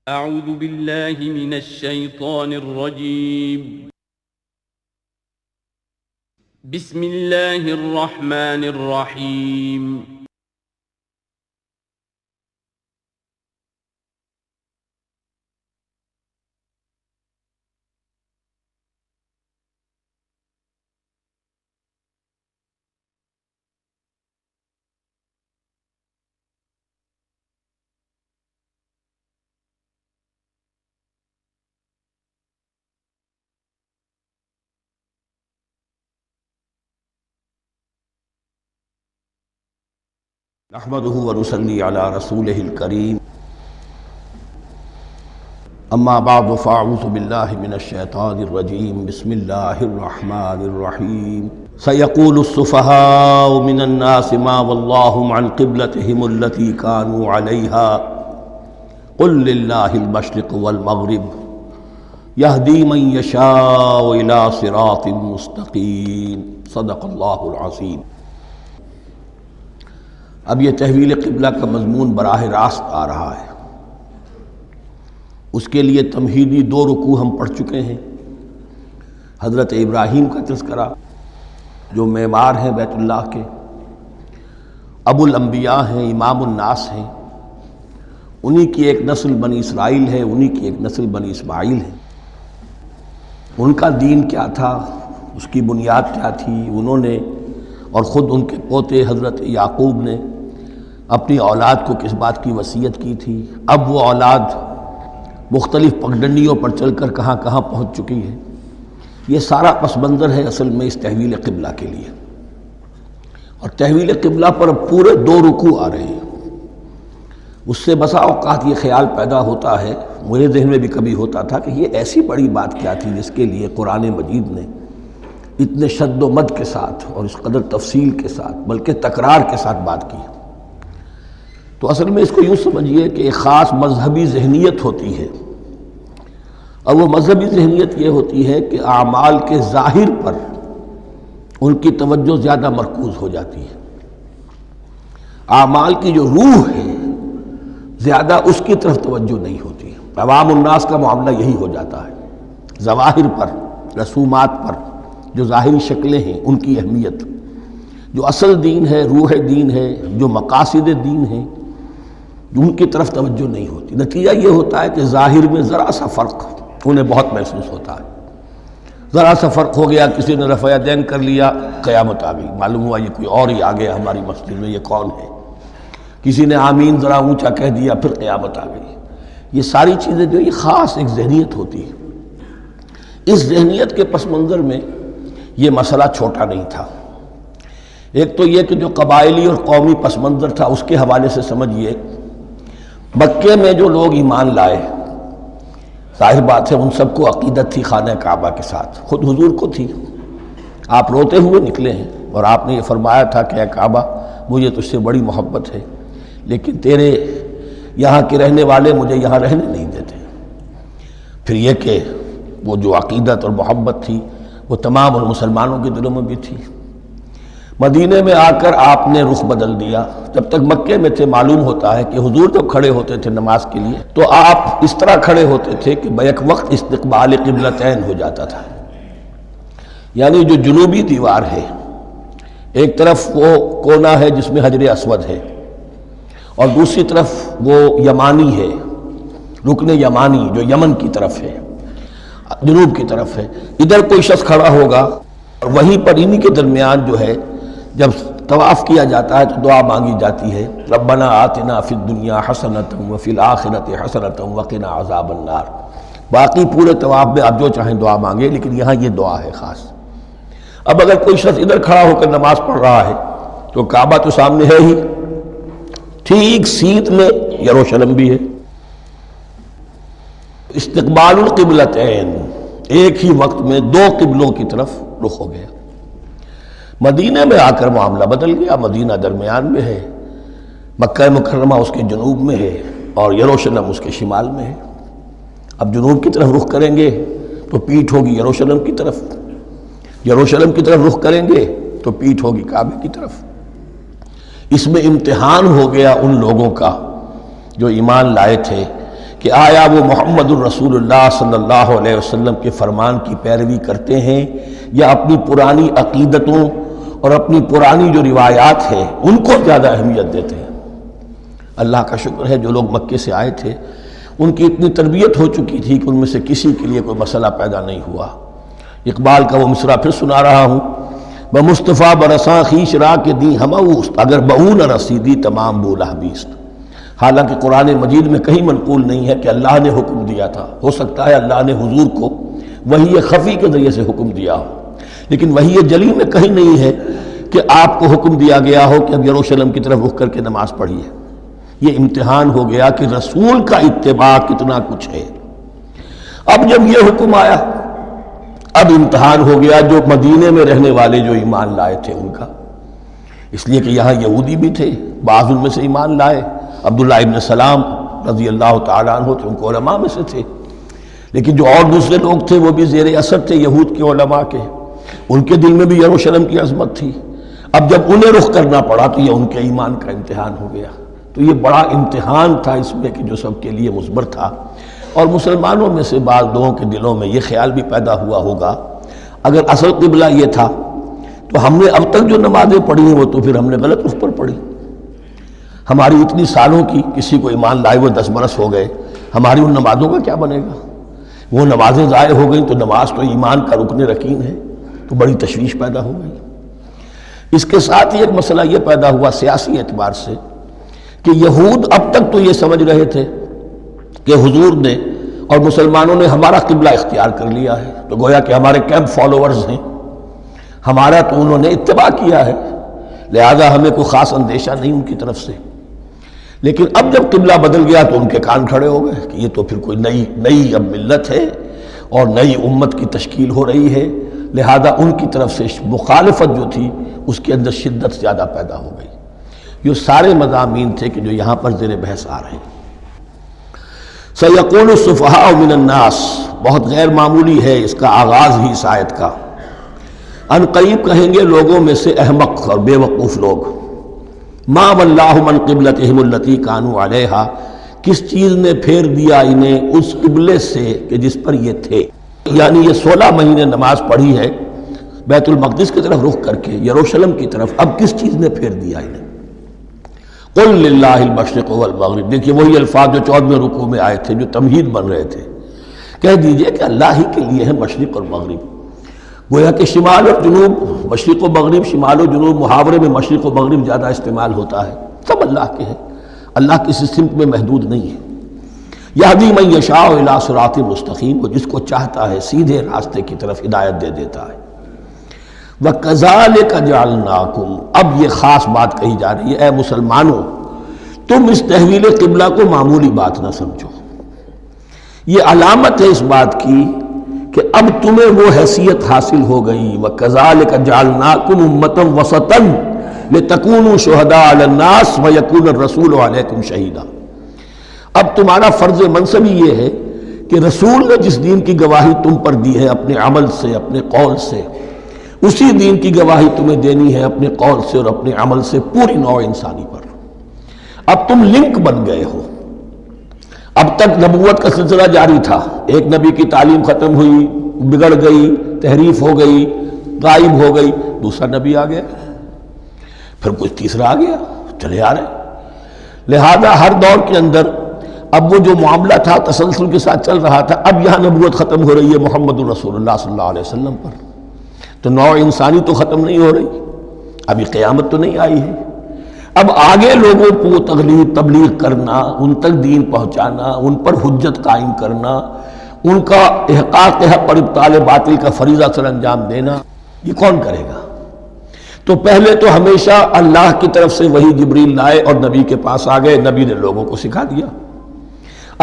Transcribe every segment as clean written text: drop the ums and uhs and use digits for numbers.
اعوذ باللہ من الشیطان الرجیم بسم اللہ الرحمن الرحیم نحمده ونصلي على رسوله الكريم اما بعد فاعوذ بالله من الشيطان الرجيم بسم الله الرحمن الرحيم سيقول السفهاء من الناس ما ولاهم عن قبلتهم التي كانوا عليها قل لله المشرق والمغرب يهدي من يشاء الى صراط مستقيم صدق الله العظيم۔ اب یہ تحویل قبلہ کا مضمون براہ راست آ رہا ہے۔ اس کے لیے تمہیدی 2 رکوع ہم پڑھ چکے ہیں۔ حضرت ابراہیم کا تذکرہ جو معمار ہیں بیت اللہ کے، ابو الانبیاء ہیں، امام الناس ہیں، انہی کی ایک نسل بنی اسرائیل ہے، انہی کی ایک نسل بنی اسماعیل ہے۔ ان کا دین کیا تھا، اس کی بنیاد کیا تھی، انہوں نے اور خود ان کے پوتے حضرت یعقوب نے اپنی اولاد کو کس بات کی وصیت کی تھی، اب وہ اولاد مختلف پگڈنڈیوں پر چل کر کہاں کہاں پہنچ چکی ہے، یہ سارا پس منظر ہے اصل میں اس تحویل قبلہ کے لیے۔ اور تحویل قبلہ پر اب پورے 2 رکوع آ رہے ہیں۔ اس سے بسا اوقات یہ خیال پیدا ہوتا ہے، میرے ذہن میں بھی کبھی ہوتا تھا کہ یہ ایسی بڑی بات کیا تھی جس کے لیے قرآن مجید نے اتنے شد و مد کے ساتھ اور اس قدر تفصیل کے ساتھ بلکہ تکرار کے ساتھ بات کی۔ تو اصل میں اس کو یوں سمجھیے کہ ایک خاص مذہبی ذہنیت ہوتی ہے، اور وہ مذہبی ذہنیت یہ ہوتی ہے کہ اعمال کے ظاہر پر ان کی توجہ زیادہ مرکوز ہو جاتی ہے، اعمال کی جو روح ہے زیادہ اس کی طرف توجہ نہیں ہوتی۔ عوام الناس کا معاملہ یہی ہو جاتا ہے، ظواہر پر، رسومات پر، جو ظاہری شکلیں ہیں ان کی اہمیت، جو اصل دین ہے، روح دین ہے، جو مقاصد دین ہیں، ان کی طرف توجہ نہیں ہوتی۔ نتیجہ یہ ہوتا ہے کہ ظاہر میں ذرا سا فرق انہیں بہت محسوس ہوتا ہے، ذرا سا فرق ہو گیا، کسی نے رفع یدین کر لیا، قیامت آ گئی، معلوم ہوا یہ کوئی اور ہی آ گیا ہماری مسجد میں، یہ کون ہے، کسی نے آمین ذرا اونچا کہہ دیا، پھر قیامت آ گئی۔ یہ ساری چیزیں جو یہ خاص ایک ذہنیت ہوتی ہے، اس ذہنیت کے پس منظر میں یہ مسئلہ چھوٹا نہیں تھا۔ ایک تو یہ کہ جو قبائلی اور قومی پس منظر تھا اس کے حوالے سے سمجھیے، مکے میں جو لوگ ایمان لائے، ظاہر بات ہے ان سب کو عقیدت تھی خانہ کعبہ کے ساتھ، خود حضور کو تھی، آپ روتے ہوئے نکلے ہیں اور آپ نے یہ فرمایا تھا کہ اے کعبہ مجھے تجھ سے بڑی محبت ہے، لیکن تیرے یہاں کے رہنے والے مجھے یہاں رہنے نہیں دیتے۔ پھر یہ کہ وہ جو عقیدت اور محبت تھی وہ تمام اور مسلمانوں کے دلوں میں بھی تھی۔ مدینے میں آ کر آپ نے رخ بدل دیا۔ جب تک مکے میں تھے معلوم ہوتا ہے کہ حضور جب کھڑے ہوتے تھے نماز کے لیے تو آپ اس طرح کھڑے ہوتے تھے کہ بیک وقت استقبال قبلتین ہو جاتا تھا، یعنی جو جنوبی دیوار ہے ایک طرف وہ کونا ہے جس میں حجر اسود ہے، اور دوسری طرف وہ یمانی ہے، رکن یمانی جو یمن کی طرف ہے، جنوب کی طرف ہے۔ ادھر کوئی شخص کھڑا ہوگا اور وہیں پر انہی کے درمیان جو ہے جب طواف کیا جاتا ہے تو دعا مانگی جاتی ہے، ربنا آتنا فی الدنیا حسنۃ وفی الآخرۃ حسنۃ وقنا عذاب النار۔ باقی پورے طواف میں آپ جو چاہیں دعا مانگے، لیکن یہاں یہ دعا ہے خاص۔ اب اگر کوئی شخص ادھر کھڑا ہو کر نماز پڑھ رہا ہے تو کعبہ تو سامنے ہے ہی، ٹھیک سیت میں یروشلم بھی ہے۔ استقبال القبلتین، ایک ہی وقت میں 2 قبلوں کی طرف رخ ہو گیا۔ مدینہ میں آ کر معاملہ بدل گیا، مدینہ درمیان میں ہے، مکہ مکرمہ اس کے جنوب میں ہے اور یروشلم اس کے شمال میں ہے۔ اب جنوب کی طرف رخ کریں گے تو پیٹھ ہوگی یروشلم کی طرف، یروشلم کی طرف رخ کریں گے تو پیٹھ ہوگی کعبے کی طرف۔ اس میں امتحان ہو گیا ان لوگوں کا جو ایمان لائے تھے کہ آیا وہ محمد الرسول اللہ صلی اللہ علیہ وسلم کے فرمان کی پیروی کرتے ہیں یا اپنی پرانی عقیدتوں اور اپنی پرانی جو روایات ہیں ان کو زیادہ اہمیت دیتے ہیں۔ اللہ کا شکر ہے جو لوگ مکے سے آئے تھے ان کی اتنی تربیت ہو چکی تھی کہ ان میں سے کسی کے لیے کوئی مسئلہ پیدا نہیں ہوا۔ اقبال کا وہ مصرع پھر سنا رہا ہوں، بمصطفیٰ برساں خیش را کے دی ہموست، اگر بہو نہ رسیدی تمام بولا بیست۔ حالانکہ قرآن مجید میں کہیں منقول نہیں ہے کہ اللہ نے حکم دیا تھا، ہو سکتا ہے اللہ نے حضور کو وحی خفی کے ذریعے سے حکم دیا ہو، لیکن وحی جلی میں کہیں نہیں ہے کہ آپ کو حکم دیا گیا ہو کہ اب یروشلم کی طرف رخ کر کے نماز پڑھیے۔ یہ امتحان ہو گیا کہ رسول کا اتباع کتنا کچھ ہے۔ اب جب یہ حکم آیا، اب امتحان ہو گیا جو مدینے میں رہنے والے جو ایمان لائے تھے ان کا، اس لیے کہ یہاں یہودی بھی تھے، بعض ان میں سے ایمان لائے، عبداللہ ابن سلام رضی اللہ تعالیٰ عنہ تھے، ان کو علماء میں سے تھے، لیکن جو اور دوسرے لوگ تھے وہ بھی زیر اثر تھے یہود کے علماء کے، ان کے دل میں بھی یروشلم کی عظمت تھی۔ اب جب انہیں رخ کرنا پڑا تو یہ ان کے ایمان کا امتحان ہو گیا۔ تو یہ بڑا امتحان تھا اس میں کہ جو سب کے لیے مثبر تھا، اور مسلمانوں میں سے بعض لوگوں کے دلوں میں یہ خیال بھی پیدا ہوا ہوگا اگر اصل قبلہ یہ تھا تو ہم نے اب تک جو نمازیں پڑھی ہیں وہ تو پھر ہم نے غلط رخ پر پڑھی، ہماری اتنی سالوں کی کسی کو ایمان لائے ہوئے 10 برس ہو گئے، ہماری ان نمازوں کا کیا بنے گا؟ وہ نمازیں ضائع ہو گئیں تو نماز تو ایمان کا رکن رکین ہے، تو بڑی تشویش پیدا ہو گئی۔ اس کے ساتھ ہی ایک مسئلہ یہ پیدا ہوا سیاسی اعتبار سے کہ یہود اب تک تو یہ سمجھ رہے تھے کہ حضور نے اور مسلمانوں نے ہمارا قبلہ اختیار کر لیا ہے، تو گویا کہ ہمارے کیمپ فالوورز ہیں، ہمارا تو انہوں نے اتباع کیا ہے، لہذا ہمیں کوئی خاص اندیشہ نہیں ان کی طرف سے۔ لیکن اب جب قبلہ بدل گیا تو ان کے کان کھڑے ہو گئے کہ یہ تو پھر کوئی نئی اب ملت ہے اور نئی امت کی تشکیل ہو رہی ہے، لہذا ان کی طرف سے مخالفت جو تھی اس کے اندر شدت زیادہ پیدا ہو گئی۔ یہ سارے مضامین تھے کہ جو یہاں پر زیر بحث آ رہے ہیں۔ سَيَقُولُ السُّفَهَاءُ مِنَ النَّاسِ، بہت غیر معمولی ہے اس کا آغاز ہی اس آیت کا۔ ان قریب کہیں گے لوگوں میں سے احمق اور بے وقوف لوگ، ما وَاللَّهُ مَنْ قِبْلَتِهِمُ الَّتِي كَانُوا عَلَيْهَا، کس چیز نے پھیر دیا انہیں اس قبلے سے کہ جس پر یہ تھے، یعنی یہ 16 مہینے نماز پڑھی ہے بیت المقدس کی طرف رخ کر کے یروشلم کی طرف، اب کس چیز نے پھیر دیا انہیں؟ قُلْ لِلَّهِ الْمَشْرِقُ وَالْمَغْرِبُ، دیکھیے وہی الفاظ جو 14ویں رکوع میں آئے تھے جو تمہید بن رہے تھے، کہہ دیجئے کہ اللہ ہی کے لیے ہے مشرق اور مغرب۔ گویا کہ شمال اور جنوب، مشرق و مغرب، شمال و جنوب، محاورے میں مشرق و مغرب زیادہ استعمال ہوتا ہے، سب اللہ کے ہیں، اللہ کسی سمت میں محدود نہیں ہے۔ یہدی من یشاء الی صراط مستقیم، وہ جس کو چاہتا ہے سیدھے راستے کی طرف ہدایت دے دیتا ہے۔ وَكَذَلِكَ جَعَلْنَاكُمْ، اب یہ خاص بات کہی جا رہی ہے، اے مسلمانوں تم اس تحویل قبلہ کو معمولی بات نہ سمجھو، یہ علامت ہے اس بات کی کہ اب تمہیں وہ حیثیت حاصل ہو گئی۔ وَكَذَلِكَ جَعَلْنَاكُمْ أُمَّةً وَسَطًا لِتَكُونُوا شُهَدَاءَ عَلَى النَّاسِ وَيَكُونَ الرَّسُولُ عَلَيْكُمْ شَهِيدًا، اب تمہارا فرض منصب یہ ہے کہ رسول نے جس دین کی گواہی تم پر دی ہے اپنے عمل سے، اپنے قول سے، اسی دین کی گواہی تمہیں دینی ہے اپنے قول سے اور اپنے عمل سے پوری نوع انسانی پر۔ اب تم لنک بن گئے ہو، اب تک نبوت کا سلسلہ جاری تھا، ایک نبی کی تعلیم ختم ہوئی، بگڑ گئی، تحریف ہو گئی، غائب ہو گئی، دوسرا نبی آ گیا، پھر کچھ تیسرا آ گیا، چلے آ رہے، لہذا ہر دور کے اندر اب وہ جو معاملہ تھا تسلسل کے ساتھ چل رہا تھا، اب یہاں نبوت ختم ہو رہی ہے محمد الرسول اللہ صلی اللہ علیہ وسلم پر، تو نوع انسانی تو ختم نہیں ہو رہی، ابھی قیامت تو نہیں آئی ہے، اب آگے لوگوں کو تبلیغ کرنا، ان تک دین پہنچانا، ان پر حجت قائم کرنا، ان کا احقاق حق اور ابطال باطل کا فریضہ سر انجام دینا، یہ کون کرے گا؟ تو پہلے تو ہمیشہ اللہ کی طرف سے وہی جبریل لائے اور نبی کے پاس آ گئے، نبی نے لوگوں کو سکھا دیا۔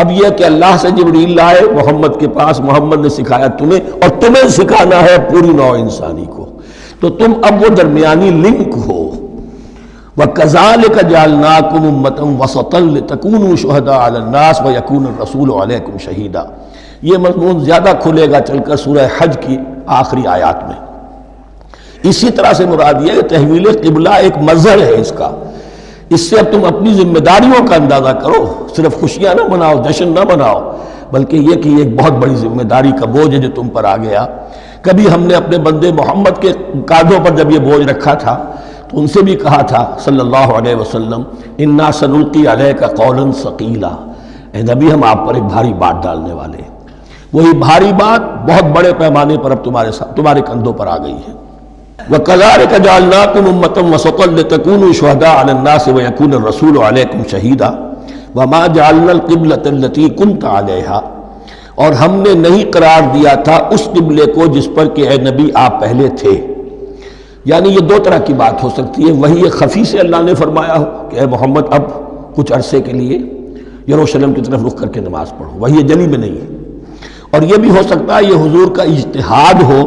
اب یہ کہ اللہ سے جبریل لائے محمد کے پاس، محمد نے سکھایا تمہیں، اور تمہیں سکھانا ہے پوری نوع انسانی کو، تو تم اب وہ درمیانی لنک ہو۔ وَكَذَلِكَ جَعَلْنَاكُمْ أُمَّةً وَسَطًا لِتَكُونُوا شُهَدَاءَ عَلَى النَّاسِ وَيَكُونَ الرَّسُولُ عَلَيْكُمْ شَهِيدًا، یہ مضمون زیادہ کھلے گا چل کر سورہ حج کی آخری آیات میں۔ اسی طرح سے مراد یہ کہ تحویل قبلہ ایک مظہر ہے اس کا، اس سے اب تم اپنی ذمہ داریوں کا اندازہ کرو، صرف خوشیاں نہ مناؤ، جشن نہ مناؤ، بلکہ یہ کہ یہ ایک بہت بڑی ذمہ داری کا بوجھ ہے جو تم پر آ گیا۔ کبھی ہم نے اپنے بندے محمد کے کاندھوں پر جب یہ بوجھ رکھا تھا تو ان سے بھی کہا تھا صلی اللہ علیہ وسلم انا سنلقی علیک قولا ثقیلا، اے نبی ہم آپ پر ایک بھاری بات ڈالنے والے ہیں۔ وہی بھاری بات بہت بڑے پیمانے پر اب تمہارے کندھوں پر آ گئی ہے۔ وَكَذَلِكَ جَعَلْنَاكُمْ أُمَّةً وَسَطًا لِتَكُونُوا شُهَدَاءَ عَلَى النَّاسِ وَيَكُونَ الرَّسُولُ عَلَيْكُمْ شَهِيدًا وَمَا جَعَلْنَا الْقِبْلَةَ الَّتِي كُنْتَ عَلَيْهَا، اور ہم نے نہیں قرار دیا تھا اس قبلے کو جس پر کہ اے نبی آپ پہلے تھے۔ یعنی یہ دو طرح کی بات ہو سکتی ہے، وہی خفی سے اللہ نے فرمایا ہو کہ اے محمد اب کچھ عرصے کے لیے یروشلم کی طرف رخ کر کے نماز پڑھو، وہی جلی میں نہیں ہے، اور یہ بھی ہو سکتا ہے یہ حضور کا اجتہاد ہو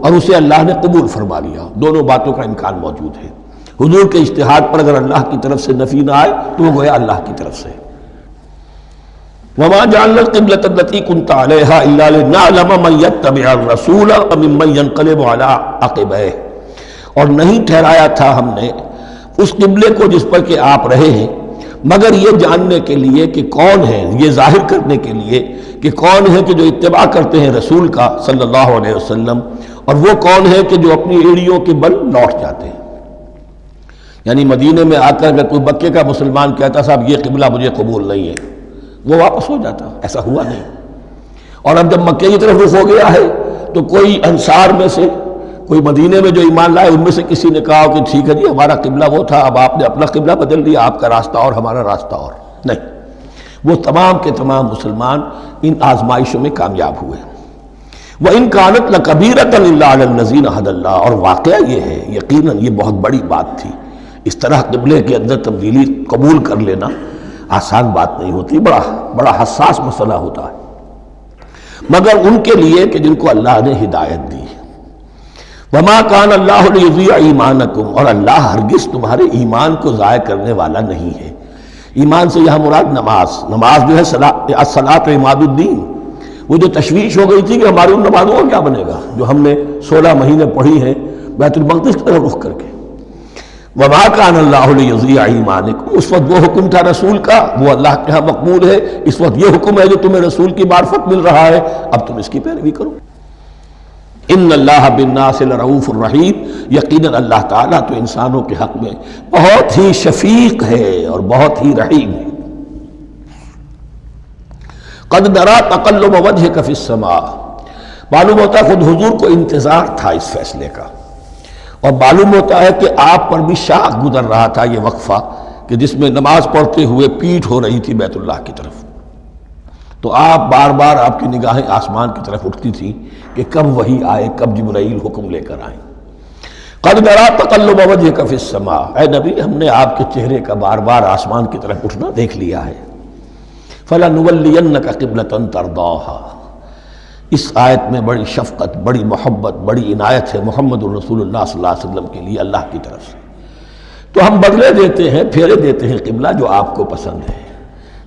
اور اسے اللہ نے قبول فرما لیا، دونوں باتوں کا امکان موجود ہے۔ حضور کے اجتہاد پر اگر اللہ کی طرف سے نفی نہ آئے تو وہ گویا اللہ کی طرف سے۔ وَمَا جَعَلْنَا الْقِبْلَةَ الَّتِي كُنْتَ عَلَيْهَا إِلَّا لِنَعْلَمَ مَن يَتَّبِعُ الرَّسُولَ وَمِمَّن يَنقَلِبُ عَلَىٰ عَقِبَيْهِ، اور نہیں ٹھہرایا تھا ہم نے اس قبلے کو جس پر کہ آپ رہے ہیں مگر یہ جاننے کے لیے کہ کون ہے، یہ ظاہر کرنے کے لیے کہ کون ہے کہ جو اتباع کرتے ہیں رسول کا صلی اللہ علیہ وسلم، اور وہ کون ہے کہ جو اپنی ایڑیوں کے بل لوٹ جاتے ہیں۔ یعنی مدینے میں آ کر اگر کوئی مکے کا مسلمان کہتا صاحب یہ قبلہ مجھے قبول نہیں ہے، وہ واپس ہو جاتا، ایسا ہوا نہیں۔ اور اب جب مکے کی طرف رخ ہو گیا ہے تو کوئی انصار میں سے کوئی مدینے میں جو ایمان لائے ان میں سے کسی نے کہا کہ ٹھیک ہے جی ہمارا قبلہ وہ تھا، اب آپ نے اپنا قبلہ بدل دیا، آپ کا راستہ اور ہمارا راستہ اور، نہیں، وہ تمام کے تمام مسلمان ان آزمائشوں میں کامیاب ہوئے۔ وَإِن كَانَتْ لَكَبِيرَةً إِلَّا عَلَى الَّذِينَ هَدَى اللَّهُ، اور واقعہ یہ ہے یقیناً یہ بہت بڑی بات تھی، اس طرح قبلے کے اندر تبدیلی قبول کر لینا آسان بات نہیں ہوتی، بڑا حساس مسئلہ ہوتا ہے، مگر ان کے لیے کہ جن کو اللہ نے ہدایت دی۔ وَمَا كَانَ اللَّهُ لِيُضِيعَ إِيمَانَكُمْ، اور اللہ ہرگز تمہارے ایمان کو ضائع کرنے والا نہیں ہے۔ ایمان سے یہاں مراد نماز جو ہے الصلاۃ عماد الدین، وہ جو تشویش ہو گئی تھی کہ ہماری ان نمازوں کا کیا بنے گا جو ہم نے 16 مہینے پڑھی ہیں بیت المقدس کی طرف رخ کر کے۔ وَمَا كَانَ اللَّهُ لِيُضِيعَ إِيمَانَكُمْ، اس وقت وہ حکم تھا رسول کا، وہ اللہ کے ہاں مقبول ہے، اس وقت یہ حکم ہے جو تمہیں رسول کی معرفت مل رہا ہے، اب تم اس کی پیروی کرو۔ ان اللہ بالناس لرؤوف الرحیم، یقیناً اللہ تعالیٰ تو انسانوں کے حق میں بہت ہی شفیق ہے اور بہت ہی رحیم ہے۔ قد نرى تقلب وجهك في السماء، معلوم ہوتا ہے خود حضور کو انتظار تھا اس فیصلے کا، اور معلوم ہوتا ہے کہ آپ پر بھی شاخ گزر رہا تھا یہ وقفہ کہ جس میں نماز پڑھتے ہوئے پیٹھ ہو رہی تھی بیت اللہ کی طرف، تو آپ بار بار آپ کی نگاہیں آسمان کی طرف اٹھتی تھی کہ کب وحی آئے، کب جبرائیل حکم لے کر آئیں۔ قد نرى تقلب وجهك في السماء، اے نبی ہم نے آپ کے چہرے کا بار بار آسمان کی طرف اٹھنا دیکھ لیا ہے۔ فَلَنُوَلِّيَنَّكَ قِبْلَةً تَرْضَاهَا، اس آیت میں بڑی شفقت، بڑی محبت، بڑی عنایت ہے محمد الرسول اللہ صلی اللہ علیہ وسلم کے لیے اللہ کی طرف سے، تو ہم بدلے دیتے ہیں، پھیرے دیتے ہیں قبلہ جو آپ کو پسند ہے۔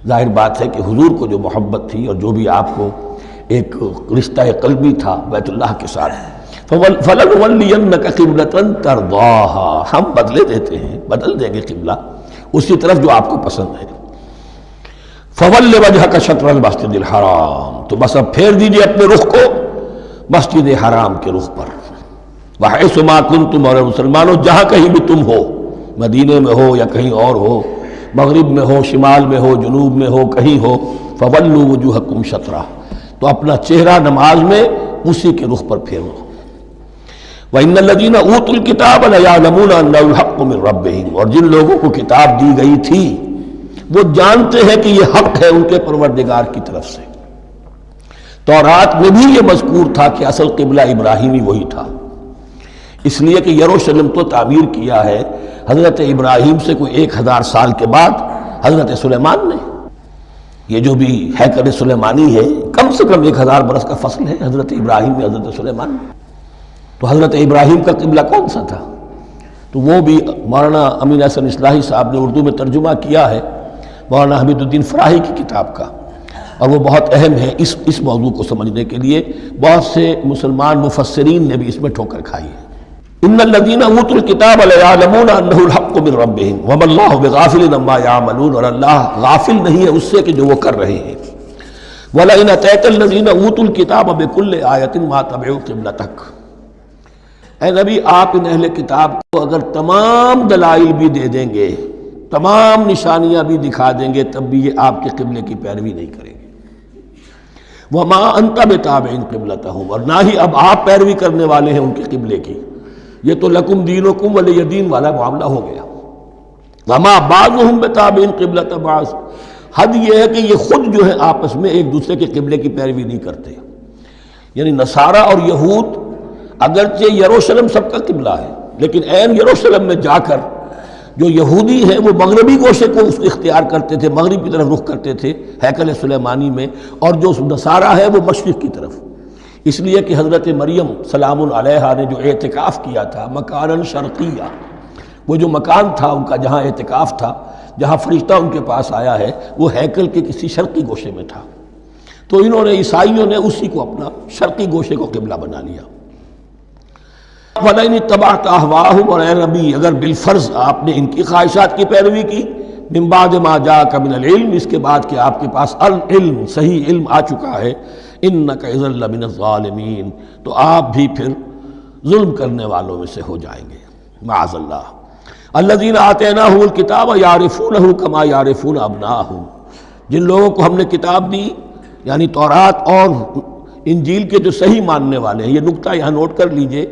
ظاہر بات ہے کہ حضور کو جو محبت تھی اور جو بھی آپ کو ایک رشتہ قلبی تھا بیت اللہ کے ساتھ، فَلَنُوَلِّيَنَّكَ قِبْلَةً تَرْضَاهَا، ہم بدلے دیتے ہیں، بدل دیں گے قبلہ اسی طرف جو آپ کو پسند ہے۔ فَوَلِّ وَجْهَكَ شَطْرَ الْمَسْجِدِ الْحَرَامِ، تو بس اب پھیر دیجئے اپنے رخ کو مسجد حرام کے رخ پر۔ وَحَيْثُ مَا كُنْتُمْ، اور مسلمانوں جہاں کہیں بھی تم ہو، مدینے میں ہو یا کہیں اور ہو، مغرب میں ہو، شمال میں ہو، جنوب میں ہو، کہیں ہو، فَوَلُّوا وُجُوهَكُمْ شَطْرَهُ، تو اپنا چہرہ نماز میں اسی کے رخ پر پھیرو۔ وَإِنَّ الَّذِينَ أُوتُوا الْكِتَابَ لَيَعْلَمُونَ أَنَّهُ الْحَقُّ مِنْ رَبِّهِمْ، اور جن لوگوں کو کتاب دی گئی تھی وہ جانتے ہیں کہ یہ حق ہے ان کے پروردگار کی طرف سے۔ تورات میں بھی یہ مذکور تھا کہ اصل قبلہ ابراہیمی وہی تھا، اس لیے کہ یروشلم تو تعمیر کیا ہے حضرت ابراہیم سے کوئی 1000 سال کے بعد حضرت سلیمان نے۔ یہ جو بھی ہیکل سلیمانی ہے کم سے کم 1000 برس کا فصل ہے حضرت ابراہیم میں حضرت سلیمان میں۔ تو حضرت ابراہیم کا قبلہ کون سا تھا؟ تو وہ بھی مولانا امین احسن اصلاحی صاحب نے اردو میں ترجمہ کیا ہے مولانا حمید الدین فراہی کی کتاب کا، اور وہ بہت اہم ہے اس موضوع کو سمجھنے کے لیے۔ بہت سے مسلمان مفسرین نے بھی اس میں ٹھوکر کھائی ہے۔ ان الذین اوتوا الکتاب لیعلمون انہ الحق من ربہم وما اللہ بغافل عما یعملون، اور اللہ غافل نہیں ہے اس سے کہ جو وہ کر رہے ہیں۔ وَلَئِنْ أَتَيْتَ الَّذِينَ أُوتُوا الْكِتَابَ بِكُلِّ آیَةٍ مَا تَبِعُوا قِبْلَتَكَ، اے نبی آپ ان اہل کتاب کو اگر تمام دلائل بھی دے دیں گے، تمام نشانیاں بھی دکھا دیں گے، تب بھی یہ آپ کے قبلے کی پیروی نہیں کریں گے۔ وَمَا أَنْتَ بِتَابِعٍ قِبْلَتَهُمْ، اور نہ ہی اب آپ پیروی کرنے والے ہیں ان کے قبلے کی، یہ تو لکم دینکم ولی دین والا معاملہ ہو گیا۔ وَمَا بَعْضُهُمْ بِتَابِعٍ قِبْلَةَ بَعْضٍ، حد یہ ہے کہ یہ خود جو ہے آپس میں ایک دوسرے کے قبلے کی پیروی نہیں کرتے، یعنی نصارہ اور یہود اگرچہ یروشلم سب کا قبلہ ہے، لیکن عین یروشلم میں جا کر جو یہودی ہیں وہ مغربی گوشے کو اختیار کرتے تھے، مغرب کی طرف رخ کرتے تھے ہیکل سلیمانی میں، اور جو نصارہ ہے وہ مشرق کی طرف، اس لیے کہ حضرت مریم سلام علیہا نے جو اعتکاف کیا تھا مکاناً شرقیہ، وہ جو مکان تھا ان کا جہاں اعتکاف تھا، جہاں فرشتہ ان کے پاس آیا ہے، وہ ہیکل کے کسی شرقی گوشے میں تھا، تو انہوں نے عیسائیوں نے اسی کو اپنا شرقی گوشے کو قبلہ بنا لیا۔ وَلَئِنِ اتَّبَعْتَ أَهْوَاءَهُمْ، اور اے نبی اگر بالفرض آپ نے ان کی خواہشات کی پیروی کی، من بعد ما جاءك من العلم، اس کے بعد کہ آپ کے پاس العلم صحیح علم آ چکا ہے، إِنَّكَ إِذًا لَّمِنَ الظَّالِمِينَ، تو آپ بھی پھر ظلم کرنے والوں میں سے ہو جائیں گے، معاذ اللہ۔ الذین آتیناہم الکتاب یعرفونہ کما یعرفون ابناءہم، جن لوگوں کو ہم نے کتاب دی یعنی تورات اور انجیل کے جو صحیح ماننے والے ہیں، یہ نکتہ یہاں نوٹ کر لیجئے،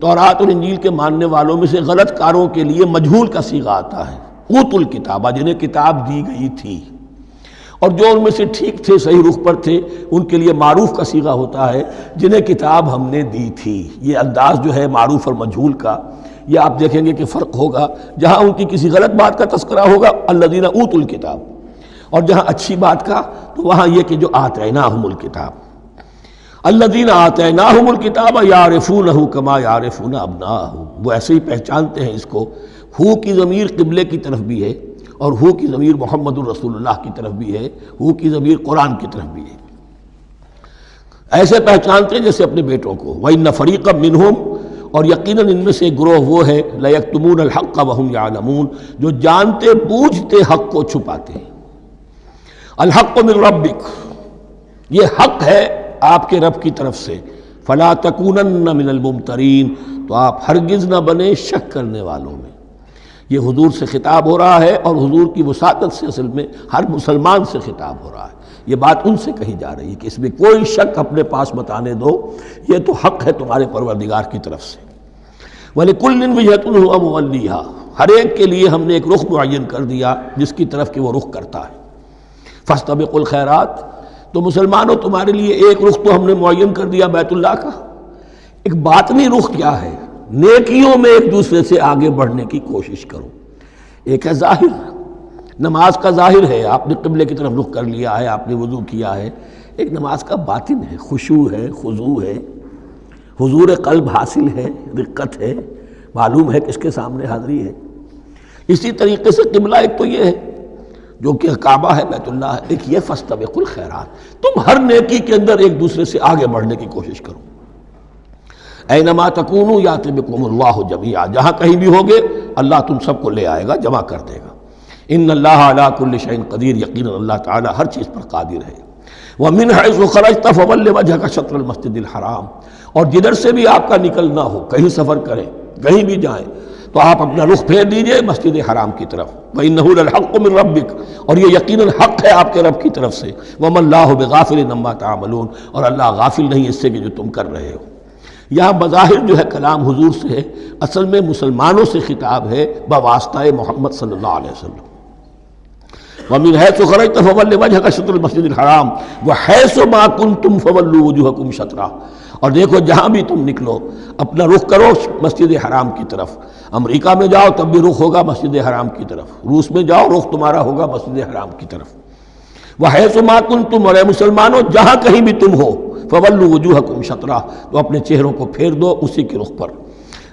تورات اور انجیل کے ماننے والوں میں سے غلط کاروں کے لیے مجہول کا صیغہ آتا ہے، اوتوا الکتابہ، جنہیں کتاب دی گئی تھی، اور جو ان میں سے ٹھیک تھے صحیح رخ پر تھے ان کے لیے معروف کا صیغہ ہوتا ہے جنہیں کتاب ہم نے دی تھی۔ یہ انداز جو ہے معروف اور مجہول کا، یہ آپ دیکھیں گے کہ فرق ہوگا، جہاں ان کی کسی غلط بات کا تذکرہ ہوگا الذین اوتوا الکتاب، اور جہاں اچھی بات کا تو وہاں یہ کہ جو آتیناہم الکتاب، الذین آتیناہم الکتاب یعرفونہ کما یعرفون ابناءہم، وہ ایسے ہی پہچانتے ہیں اس کو۔ ہو کی ضمیر قبلے کی طرف بھی ہے، اور ہو کی ضمیر محمد الرسول اللہ کی طرف بھی ہے، ہو کی ضمیر قرآن کی طرف بھی ہے، ایسے پہچانتے ہیں جیسے اپنے بیٹوں کو۔ وَإِنَّ فَرِيقًا مِّنْهُمْ، اور یقیناً ان میں سے ایک گروہ وہ ہے لَيَكْتُمُونَ الْحَقَّ وَهُمْ يَعْلَمُونَ، جو جانتے بوجھتے حق کو چھپاتے ہیں۔ الحق من ربک، یہ حق ہے آپ کے رب کی طرف سے، فلا تکونن من الممترین، تو آپ ہرگز نہ بنے شک کرنے والوں میں۔ یہ حضور سے خطاب ہو رہا ہے، اور حضور کی وساطت سے اصل میں ہر مسلمان سے خطاب ہو رہا ہے، یہ بات ان سے کہی جا رہی ہے کہ اس میں کوئی شک اپنے پاس مت آنے دو، یہ تو حق ہے تمہارے پروردگار کی طرف سے۔ وَلِكُلٍّ وِجْهَةٌ هُوَ مُوَلِّيهَا، ہر ایک کے لیے ہم نے ایک رخ معین کر دیا جس کی طرف کہ وہ رخ کرتا ہے۔ فَاسْتَبِقُوا الْخَيْرَاتِ، تو مسلمانوں تمہارے لیے ایک رخ تو ہم نے معین کر دیا بیت اللہ کا، ایک باطنی رخ کیا ہے؟ نیکیوں میں ایک دوسرے سے آگے بڑھنے کی کوشش کرو۔ ایک ہے ظاہر، نماز کا ظاہر ہے، آپ نے قبلے کی طرف رخ کر لیا ہے، آپ نے وضو کیا ہے، ایک نماز کا باطن ہے، خشوع ہے، خضوع ہے، حضور قلب حاصل ہے، رقت ہے، معلوم ہے کس کے سامنے حاضری ہے۔ اسی طریقے سے قبلہ ایک تو یہ ہے جو کہ کعبہ ہے، بیت اللہ ہے، ایک یہ فاستبقوا الخیرات، تم ہر نیکی کے اندر ایک دوسرے سے آگے بڑھنے کی کوشش کرو۔ اینما تکونوا یأتی بکم اللہ جمیعا، جہاں کہیں بھی ہوگے اللہ تم سب کو لے آئے گا، جمع کر دے گا۔ ان اللہ علی کل شیء قدیر، یقینا اللہ تعالی ہر چیز پر قادر ہے۔ ومن حیث خرجت فول وجهک شطر المسجد الحرام، اور جدھر سے بھی آپ کا نکلنا ہو، کہیں سفر کریں، کہیں بھی جائیں، تو آپ اپنا رخ پھیر دیجئے مسجد حرام کی طرف۔ وَإِنَّهُ لَلْحَقُّ مِن رَبِّكَ، اور یہ یقیناً حق ہے آپ کے رب کی طرف سے۔ وَمَا اللَّهُ بِغَافِلٍ عَمَّا تَعْمَلُونَ، اور اللہ غافل نہیں اس سے کہ جو تم کر رہے ہو۔ یہاں بظاہر جو ہے کلام حضور سے ہے، اصل میں مسلمانوں سے خطاب ہے بواسطہ محمد صلی اللہ علیہ وسلم۔ وَمِنْ حَيْثُ خَرَجْتَ فَوَلِّ وَجْهَكَ شَطْرَ الْمَسْجِدِ الْحَرَامِ وَحَيْثُ مَا كُنْتُمْ فَوَلُّوا وُجُوهَكُمْ شَطْرَهُ، اور دیکھو جہاں بھی تم نکلو اپنا رخ کرو مسجد حرام کی طرف۔ امریکہ میں جاؤ تب بھی رخ ہوگا مسجد حرام کی طرف، روس میں جاؤ رخ تمہارا ہوگا مسجد حرام کی طرف۔ وَحَيْثُ مَا كُنْتُمْ، اور اے مسلمانوں جہاں کہیں بھی تم ہو، فَوَلُّوا وُجُوهَكُمْ شَطْرَهُ، تو اپنے چہروں کو پھیر دو اسی کے رخ پر۔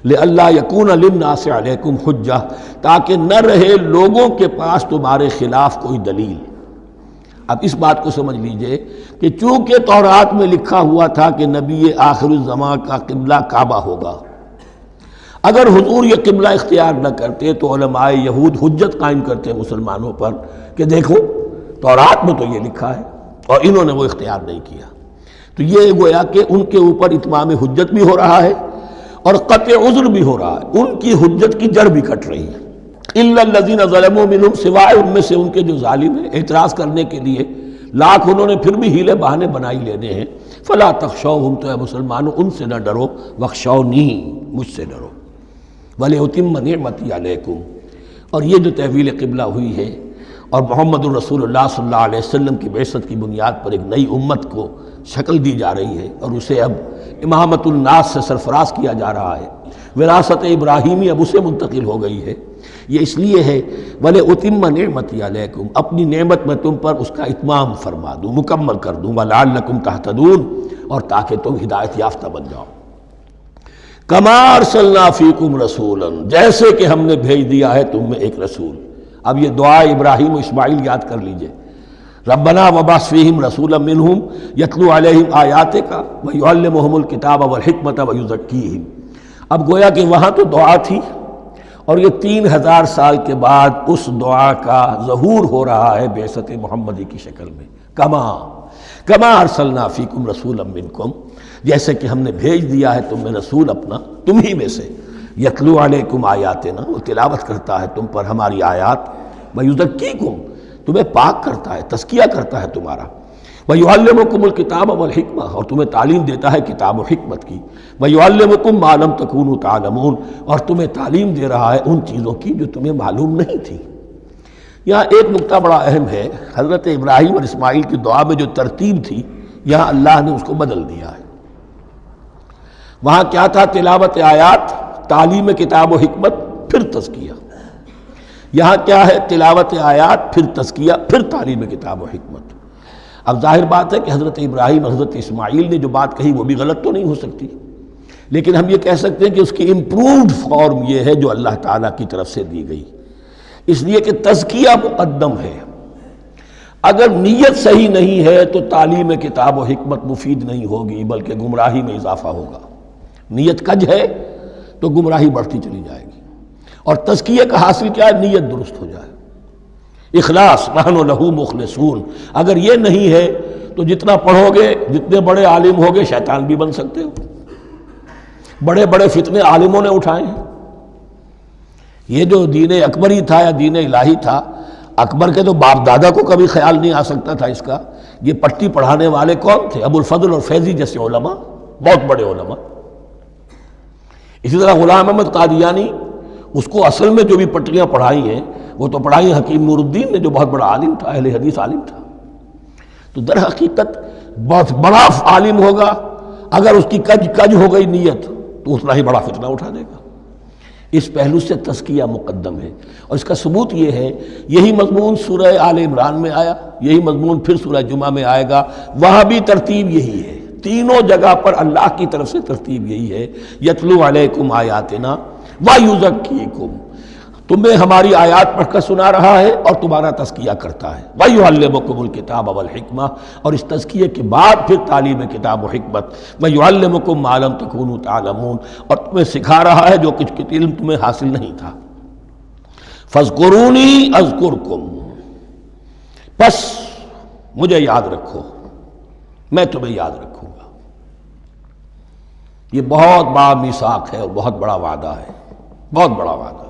لِأَلَّا يَكُونَ لِلنَّاسِ عَلَيْكُمْ حُجَّةٌ، تاکہ نہ رہے لوگوں کے پاس تمہارے خلاف کوئی دلیل۔ اب اس بات کو سمجھ لیجئے کہ چونکہ تورات میں لکھا ہوا تھا کہ نبی آخر الزمان کا قبلہ کعبہ ہوگا، اگر حضور یہ قبلہ اختیار نہ کرتے تو علماء یہود حجت قائم کرتے مسلمانوں پر کہ دیکھو تورات میں تو یہ لکھا ہے اور انہوں نے وہ اختیار نہیں کیا. تو یہ گویا کہ ان کے اوپر اتمام حجت بھی ہو رہا ہے اور قطع عذر بھی ہو رہا ہے، ان کی حجت کی جڑ بھی کٹ رہی ہے. الا الذین ظلموا منہم، سوائے ان میں سے ان کے جو ظالم ہیں، اعتراض کرنے کے لیے لاکھ انہوں نے پھر بھی ہیلے بہانے بنائی لینے ہیں. فلا تخشوہم، تو اے مسلمانوں ان سے نہ ڈرو، واخشونی، مجھ سے ڈرو. وَلِأُتِمَّ نِعْمَتِي عَلَيْكُمْ. اور یہ جو تحویل قبلہ ہوئی ہے اور محمد الرسول اللہ صلی اللہ علیہ وسلم کی بعثت کی بنیاد پر ایک نئی امت کو شکل دی جا رہی ہے اور اسے اب امامت الناس سے سرفراز کیا جا رہا ہے، وراثت ابراہیمی اب اسے منتقل ہو گئی ہے. یہ اس لیے ہے وَلِأُتِمَّ نِعْمَتِي عَلَيْكُمْ، اپنی نعمت میں تم پر اس کا اتمام فرما دوں، مکمل کر دوں. وَلَعَلَّكُمْ تَهْتَدُونَ، اور تاکہ تم ہدایت یافتہ بن جاؤ. کما ارسلنا فیکم رسولا، جیسے کہ ہم نے بھیج دیا ہے تم میں ایک رسول. اب یہ دعا ابراہیم و اسماعیل یاد کر لیجئے. ربنا وبعث فیہم رسولا منہم یتلو علیہم آیاتک ویعلمہم الکتاب والحکمت ویزکیہم. اب گویا کہ وہاں تو دعا تھی اور یہ 3000 سال کے بعد اس دعا کا ظہور ہو رہا ہے بعثت محمدی کی شکل میں. کما ارسلنا فیکم رسولا منکم، جیسے کہ ہم نے بھیج دیا ہے تم میں رسول اپنا، تم ہی میں سے. یتلو علیکم آیاتنا، وہ تلاوت کرتا ہے تم پر ہماری آیات. ویزکیکم، تمہیں پاک کرتا ہے، تزکیہ کرتا ہے تمہارا. ویعلمکم الکتاب والحکمہ، اور تمہیں تعلیم دیتا ہے کتاب و حکمت کی. ویعلمکم ما لم تکونوا تعلمون، اور تمہیں تعلیم دے رہا ہے ان چیزوں کی جو تمہیں معلوم نہیں تھی. یہاں ایک نقطہ بڑا اہم ہے، حضرت ابراہیم اور اسماعیل کی دعا میں جو ترتیب تھی یہاں اللہ نے اس کو بدل دیا ہے. وہاں کیا تھا؟ تلاوت آیات، تعلیم کتاب و حکمت، پھر تزکیہ. یہاں کیا ہے؟ تلاوت آیات، پھر تزکیہ، پھر تعلیم کتاب و حکمت. اب ظاہر بات ہے کہ حضرت ابراہیم حضرت اسماعیل نے جو بات کہی وہ بھی غلط تو نہیں ہو سکتی، لیکن ہم یہ کہہ سکتے ہیں کہ اس کی امپرووڈ فارم یہ ہے جو اللہ تعالیٰ کی طرف سے دی گئی، اس لیے کہ تزکیہ مقدم ہے. اگر نیت صحیح نہیں ہے تو تعلیم کتاب و حکمت مفید نہیں ہوگی بلکہ گمراہی میں اضافہ ہوگا. نیت کج ہے تو گمراہی بڑھتی چلی جائے گی. اور تزکیہ کا حاصل کیا ہے؟ نیت درست ہو جائے، اخلاص، نحن لہ مخلصون. اگر یہ نہیں ہے تو جتنا پڑھو گے، جتنے بڑے عالم ہوگے، شیطان بھی بن سکتے ہو. بڑے بڑے فتنے عالموں نے اٹھائے ہیں. یہ جو دین اکبری تھا یا دین الہی تھا، اکبر کے تو باپ دادا کو کبھی خیال نہیں آ سکتا تھا اس کا. یہ پٹی پڑھانے والے کون تھے؟ ابو الفضل اور فیضی جیسے علماء، بہت بڑے علماء. اسی طرح غلام احمد قادیانی، اس کو اصل میں جو بھی پٹیاں پڑھائی ہیں وہ تو پڑھائی حکیم نور الدین نے، جو بہت بڑا عالم تھا، اہل حدیث عالم تھا. تو در حقیقت بہت بڑا عالم ہوگا، اگر اس کی کج ہو گئی نیت تو اتنا ہی بڑا فتنہ اٹھا دے گا. اس پہلو سے تزکیہ مقدم ہے، اور اس کا ثبوت یہ ہے، یہی مضمون سورہ آل عمران میں آیا، یہی مضمون پھر سورہ جمعہ میں آئے گا. وہاں بھی ترتیب یہی ہے، تینوں جگہ پر اللہ کی طرف سے ترتیب یہی ہے. یتلو علیکم آیاتنا ویزکیکم، تمہیں ہماری آیات پڑھ کر سنا رہا ہے اور تمہارا تزکیہ کرتا ہے. ویعلمکم الکتاب والحکمہ، اور اس تزکیے کے بعد پھر تعلیم کتاب و حکمت. ویعلمکم ما لم تکونوا تعلمون، اور تمہیں سکھا رہا ہے جو کچھ علم تمہیں حاصل نہیں تھا. فاذکرونی اذکرکم، پس مجھے یاد رکھو، میں تمہیں یاد رکھوں گا. یہ بہت بڑا میثاق ہے اور بہت بڑا وعدہ ہے، بہت بڑا وعدہ.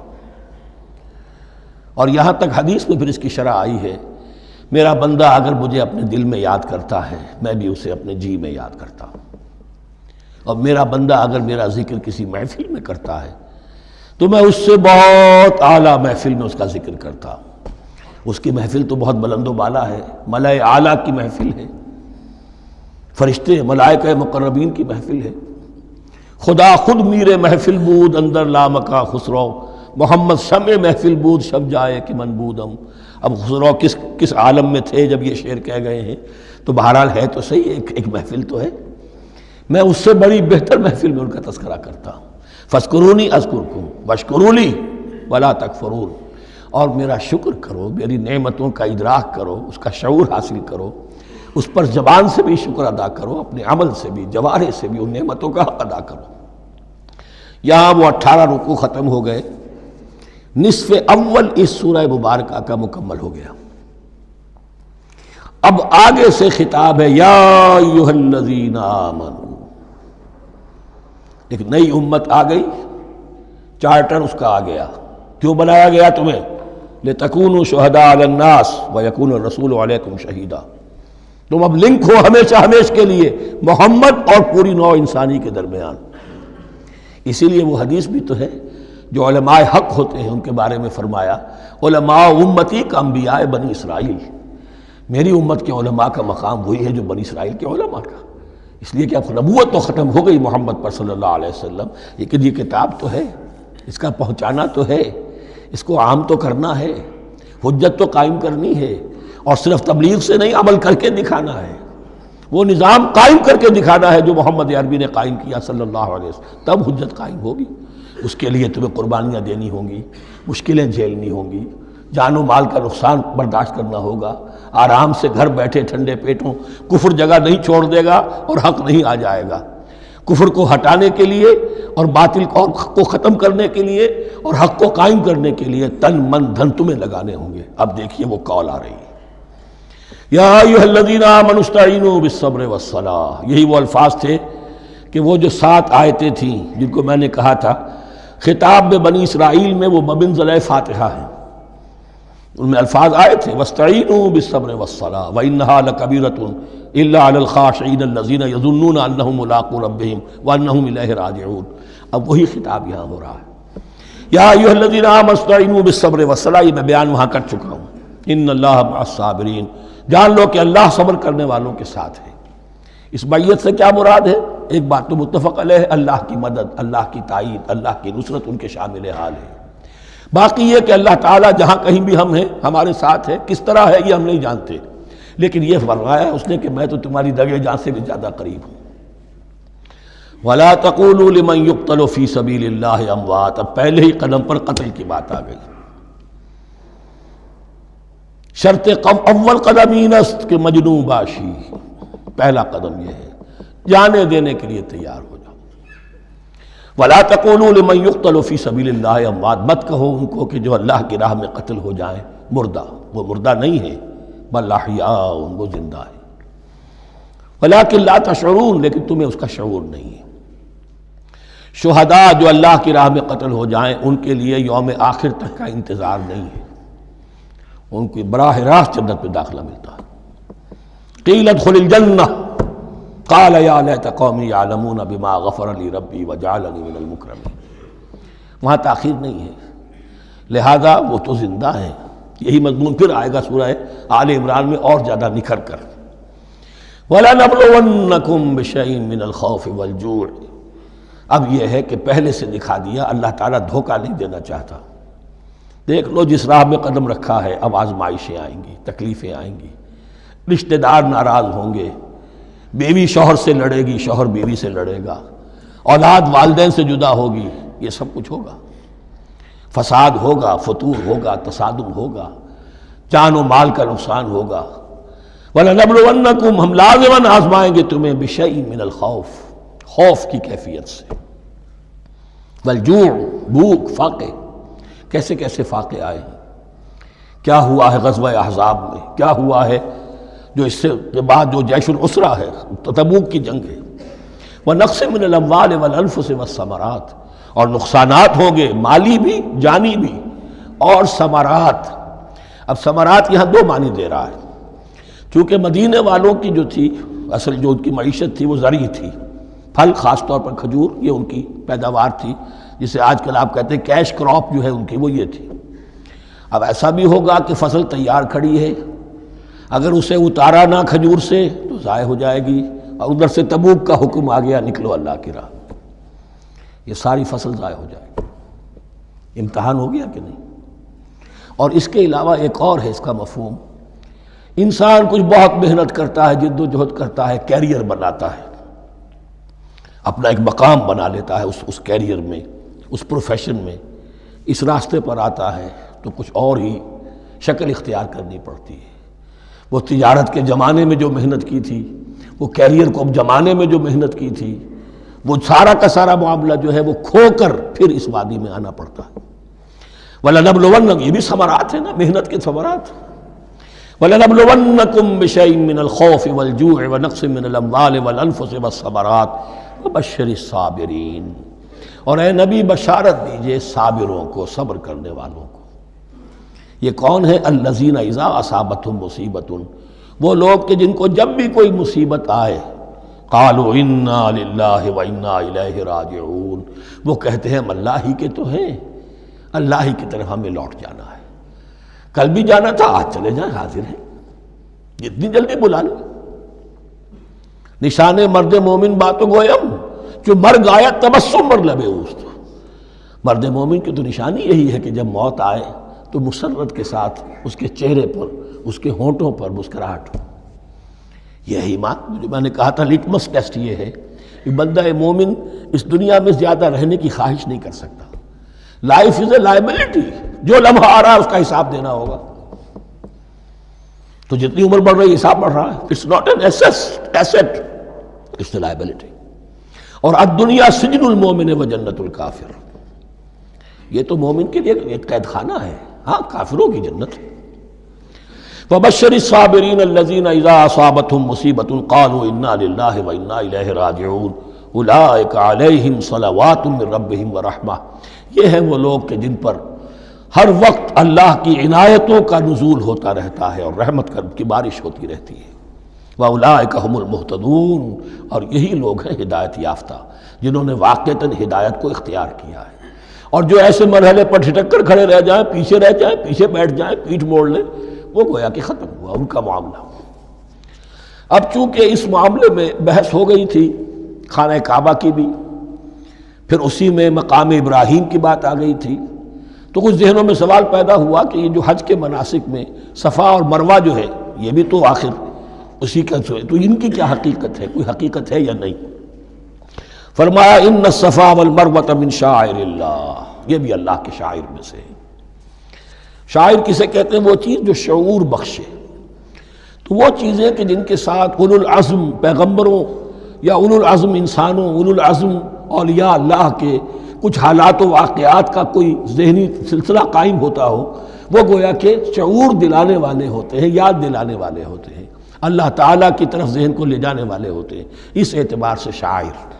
اور یہاں تک حدیث میں پھر اس کی شرح آئی ہے، میرا بندہ اگر مجھے اپنے دل میں یاد کرتا ہے میں بھی اسے اپنے جی میں یاد کرتا ہوں. اور میرا بندہ اگر میرا ذکر کسی محفل میں کرتا ہے تو میں اس سے بہت اعلیٰ محفل میں اس کا ذکر کرتا ہوں. اس کی محفل تو بہت بلند و بالا ہے، ملائے اعلیٰ کی محفل ہے، فرشتے ملائکہ مقربین کی محفل ہے. خدا خود میر محفل بود اندر لامکا خسرو، محمد شمع محفل بود شب جائے کہ من بودم. اب خسرو کس عالم میں تھے جب یہ شعر کہہ گئے ہیں؟ تو بہرحال ہے تو صحیح، ایک محفل تو ہے. میں اس سے بڑی بہتر محفل میں ان کا تذکرہ کرتا ہوں. فاذکرونی اذکرکم واشکروا لی ولا تکفرون، اور میرا شکر کرو، میری نعمتوں کا ادراک کرو، اس کا شعور حاصل کرو، اس پر زبان سے بھی شکر ادا کرو، اپنے عمل سے بھی، جوارح سے بھی ان نعمتوں کا حق ادا کرو. یہاں وہ 18 رکوع ختم ہو گئے، نصف اول اس سورہ مبارکہ کا مکمل ہو گیا۔ اب آگے سے خطاب ہے یا ایھا الذین آمنوا، ایک نئی امت آ گئی، چارٹر اس کا آ گیا۔ کیوں بنایا گیا تمہیں؟ لتکونوا شہداء علی الناس ویکون الرسول علیکم شہیدا، تم اب لنک ہو ہمیشہ ہمیشہ کے لیے محمد اور پوری نوع انسانی کے درمیان۔ اسی لیے وہ حدیث بھی تو ہے جو علماء حق ہوتے ہیں ان کے بارے میں فرمایا علماء امتی کا انبیاء بنی اسرائیل، میری امت کے علماء کا مقام وہی ہے جو بنی اسرائیل کے علماء کا، اس لیے کہ اب نبوت تو ختم ہو گئی محمد پر صلی اللہ علیہ وسلم، لیکن یہ کتاب تو ہے، اس کا پہنچانا تو ہے، اس کو عام تو کرنا ہے، حجت تو قائم کرنی ہے، اور صرف تبلیغ سے نہیں عمل کر کے دکھانا ہے، وہ نظام قائم کر کے دکھانا ہے جو محمد عربی نے قائم کیا صلی اللہ علیہ وسلم، تب حجت قائم ہوگی۔ اس کے لیے تمہیں قربانیاں دینی ہوں گی، مشکلیں جھیلنی ہوں گی، جان و مال کا نقصان برداشت کرنا ہوگا، آرام سے گھر بیٹھے ٹھنڈے پیٹوں کفر جگہ نہیں چھوڑ دے گا اور حق نہیں آ جائے گا، کفر کو ہٹانے کے لیے اور باطل کو ختم کرنے کے لیے اور حق کو قائم کرنے کے لیے تن من دھن تمہیں لگانے ہوں گے۔ اب دیکھیے وہ قول آ رہی ہے یا ایھا الذین آمنوا استعینوا بالصبر والصلاۃ، یہی وہ الفاظ تھے کہ وہ جو 7 آیتیں تھیں جن کو میں نے کہا تھا خطاب میں بنی اسرائیل میں وہ بمنزلہ فاتحہ ہیں، ان میں الفاظ آئے تھے واستعینوا بالصبر والصلاۃ وانھا لکبیرۃ الا علی الخاشعین الذین یظنون انہم ملاقو ربہم وانہم الیہ راجعون۔ اب وہی خطاب یہاں ہو رہا ہے، یا ایھا الذین آمنوا استعینوا بالصبر والصلاۃ، یہ میں بیان وہاں کر چکا ہوں، ان اللہ مع الصابرین، جان لو کہ اللہ صبر کرنے والوں کے ساتھ ہے۔ اس بیعت سے کیا مراد ہے؟ ایک بات تو متفق علیہ ہے، اللہ کی مدد، اللہ کی تائید، اللہ کی نصرت ان کے شامل حال ہے۔ باقی یہ کہ اللہ تعالیٰ جہاں کہیں بھی ہم ہیں ہمارے ساتھ ہے، کس طرح ہے یہ ہم نہیں جانتے، لیکن یہ فرمایا اس نے کہ میں تو تمہاری دگے جان سے بھی زیادہ قریب ہوں۔ وَلَا تَقُولُوا لِمَنْ يُقْتَلُ فِي سَبِيلِ اللَّهِ أَمْوَاتٌ، اب پہلے ہی قدم پر قتل کی بات آ گئی۔ شرط اول قدم این است کہ مجنوں باشی، پہلا قدم یہ ہے جانے دینے کے لیے تیار ہو جاؤ۔ وَلَا تَقُولُوا لِمَنْ يُقْتَلُ فِي سَبِيلِ اللَّهِ أَمْوَاتٌ، مت کہو ان کو کہ جو اللہ کی راہ میں قتل ہو جائیں مردہ، وہ مردہ نہیں ہے، بل احیاء، وہ زندہ ہے، وَلَٰكِن لَا تَشْعُرُونَ، لیکن تمہیں اس کا شعور نہیں ہے۔ شہداء جو اللہ کی راہ میں قتل ہو جائیں ان کے لیے یوم آخر تک کا انتظار نہیں ہے، ان کو براہ راست جنت میں داخلہ ملتا ہے۔ قیل ادخل الجنہ قال یا لیت قومی یعلمون بما غفر لی ربی وجعلنی من المکرمین، وہاں تاخیر نہیں ہے، لہذا وہ تو زندہ ہیں۔ یہی مضمون پھر آئے گا سورہ آل عمران میں اور زیادہ نکھر کر، وَلَنَبْلُوَنَّكُمْ بِشَيْءٍ مِّنَ الْخَوْفِ وَالْجُوعِ، اب یہ ہے کہ پہلے سے دکھا دیا، اللہ تعالیٰ دھوکہ نہیں دینا چاہتا۔ دیکھ لو جس راہ میں قدم رکھا ہے اب آزمائشیں آئیں گی، تکلیفیں آئیں گی، رشتہ دار ناراض ہوں گے، بیوی شوہر سے لڑے گی، شوہر بیوی سے لڑے گا، اولاد والدین سے جدا ہوگی، یہ سب کچھ ہوگا، فساد ہوگا، فتور ہوگا، تصادم ہوگا، جان و مال کا نقصان ہوگا۔ وَلَنَبْلُوَنَّكُمْ، ہم لازماً آزمائیں گے تمہیں بِشَيْءٍ مِّنَ الْخَوْفِ، خوف کی کیفیت سے، وَالْجُوعِ، بھوک، فاقے، کیسے کیسے فاقے آئے ہیں، کیا ہوا ہے غزوہ احزاب میں، کیا ہوا ہے جو اس سے بعد جو جیش العسرہ ہے، تبوک کی جنگ ہے، وَنَقْصٍ مِّنَ الْأَمْوَالِ وَالْأَنفُسِ وَالثَّمَرَاتِ، اور نقصانات ہوں گے مالی بھی جانی بھی، اور ثمرات۔ اب ثمرات یہاں دو معنی دے رہا ہے، چونکہ مدینے والوں کی جو تھی اصل جو ان کی معیشت تھی وہ زرعی تھی، پھل، خاص طور پر کھجور، یہ ان کی پیداوار تھی، جسے آج کل آپ کہتے ہیں کیش کراپ جو ہے ان کی، وہ یہ تھی۔ اب ایسا بھی ہوگا کہ فصل تیار کھڑی ہے، اگر اسے اتارا نہ کھجور سے تو ضائع ہو جائے گی، اور ادھر سے تبوک کا حکم آ گیا نکلو اللہ کی راہ، یہ ساری فصل ضائع ہو جائے گی۔ امتحان ہو گیا کہ نہیں؟ اور اس کے علاوہ ایک اور ہے اس کا مفہوم، انسان کچھ بہت محنت کرتا ہے، جد و جہد کرتا ہے، کیریئر بناتا ہے، اپنا ایک مقام بنا لیتا ہے اس کیریئر میں، اس پروفیشن میں، اس راستے پر آتا ہے تو کچھ اور ہی شکل اختیار کرنی پڑتی ہے۔ وہ تجارت کے زمانے میں جو محنت کی تھی، وہ کیریئر کو اب جمانے میں جو محنت کی تھی، وہ سارا کا سارا معاملہ جو ہے وہ کھو کر پھر اس وادی میں آنا پڑتا ہے۔ وَلَنَبْلُوَنَّكُمْ، یہ بھی ثمرات ہیں نا، محنت کے ثمرات۔ وَلَنَبْلُوَنَّكُمْ بِشَيْءٍ مِّنَ الْخَوْفِ وَالْجُوعِ وَنَقْصٍ مِّنَ الْأَمْوَالِ وَالْأَنفُسِ وَالثَّمَرَاتِ وَبَشِّرِ الصَّابِرِينَ، اور اے نبی بشارت دیجئے صابروں کو، صبر کرنے والوں کو۔ یہ کون ہے؟ الذین اذا اصابتہم مصیبۃ، وہ لوگ کہ جن کو جب بھی کوئی مصیبت آئے قالوا انا للہ وانا الیہ راجعون، وہ کہتے ہیں ہم اللہ ہی کے تو ہیں، اللہ ہی کی طرف ہمیں لوٹ جانا ہے، کل بھی جانا تھا، آج چلے جائیں، حاضر ہیں، جتنی جلدی بلا لیں۔ نشان مرد مومن باتوں گویم، جو مرگ آیا تبسم مر لبے اوست، مرد مومن کی تو نشانی یہی ہے کہ جب موت آئے تو مسرت کے ساتھ اس کے چہرے پر، اس کے ہونٹوں پر مسکراہٹ ہو۔ یہ ایمان، جو میں نے کہا تھا لٹمس ٹیسٹ یہ ہے کہ بندہ مومن اس دنیا میں زیادہ رہنے کی خواہش نہیں کر سکتا۔ لائف از اے لائبلٹی، جو لمحہ آ رہا ہے اس کا حساب دینا ہوگا، تو جتنی عمر بڑھ رہی ہے حساب بڑھ رہا ہے۔ It's not an asset, it's a liability. اور الدنیا سجن المومن و جنت الکافر، یہ تو مومن کے لیے ایک قید خانہ ہے، ہاں کافروں کی جنت۔ وَبَشِّرِ الصَّابِرِينَ الَّذِينَ إِذَا أَصَابَتْهُمْ مُصِيبَةٌ قَالُوا إِنَّا لِلَّهِ وَإِنَّا إِلَيْهِ رَاجِعُونَ أُولَٰئِكَ عَلَيْهِمْ صَلَوَاتٌ مِّن رَّبِّهِمْ وَرَحْمَةٌ، یہ ہیں وہ لوگ کہ جن پر ہر وقت اللہ کی عنایتوں کا نزول ہوتا رہتا ہے اور رحمت کی بارش ہوتی رہتی ہے۔ وَأُولَٰئِكَ هُمُ الْمُهْتَدُونَ، اور یہی لوگ ہیں ہدایت یافتہ، جنہوں نے واقعتاً ہدایت کو اختیار کیا ہے۔ اور جو ایسے مرحلے پر ٹھٹک کر کھڑے رہ جائیں، پیچھے رہ جائیں، پیچھے بیٹھ جائیں، پیٹھ موڑ لیں، وہ گویا کہ ختم ہوا ان کا معاملہ۔ اب چونکہ اس معاملے میں بحث ہو گئی تھی خانہ کعبہ کی بھی، پھر اسی میں مقام ابراہیم کی بات آ گئی تھی، تو کچھ ذہنوں میں سوال پیدا ہوا کہ یہ جو حج کے مناسک میں صفا اور مروہ جو ہے، یہ بھی تو آخر اسی کا تو ان کی کیا حقیقت ہے، کوئی حقیقت ہے یا نہیں؟ فرمایا ان الصفا والمروۃ من شعائر اللہ، یہ بھی اللہ کے شاعر میں سے ہے۔ شاعر کسے کہتے ہیں؟ وہ چیز جو شعور بخشے۔ تو وہ چیزیں کہ جن کے ساتھ اولو العزم پیغمبروں یا اولو العزم انسانوں، اولو العزم اولیاء اللہ کے کچھ حالات و واقعات کا کوئی ذہنی سلسلہ قائم ہوتا ہو، وہ گویا کہ شعور دلانے والے ہوتے ہیں، یاد دلانے والے ہوتے ہیں، اللہ تعالیٰ کی طرف ذہن کو لے جانے والے ہوتے ہیں۔ اس اعتبار سے شاعر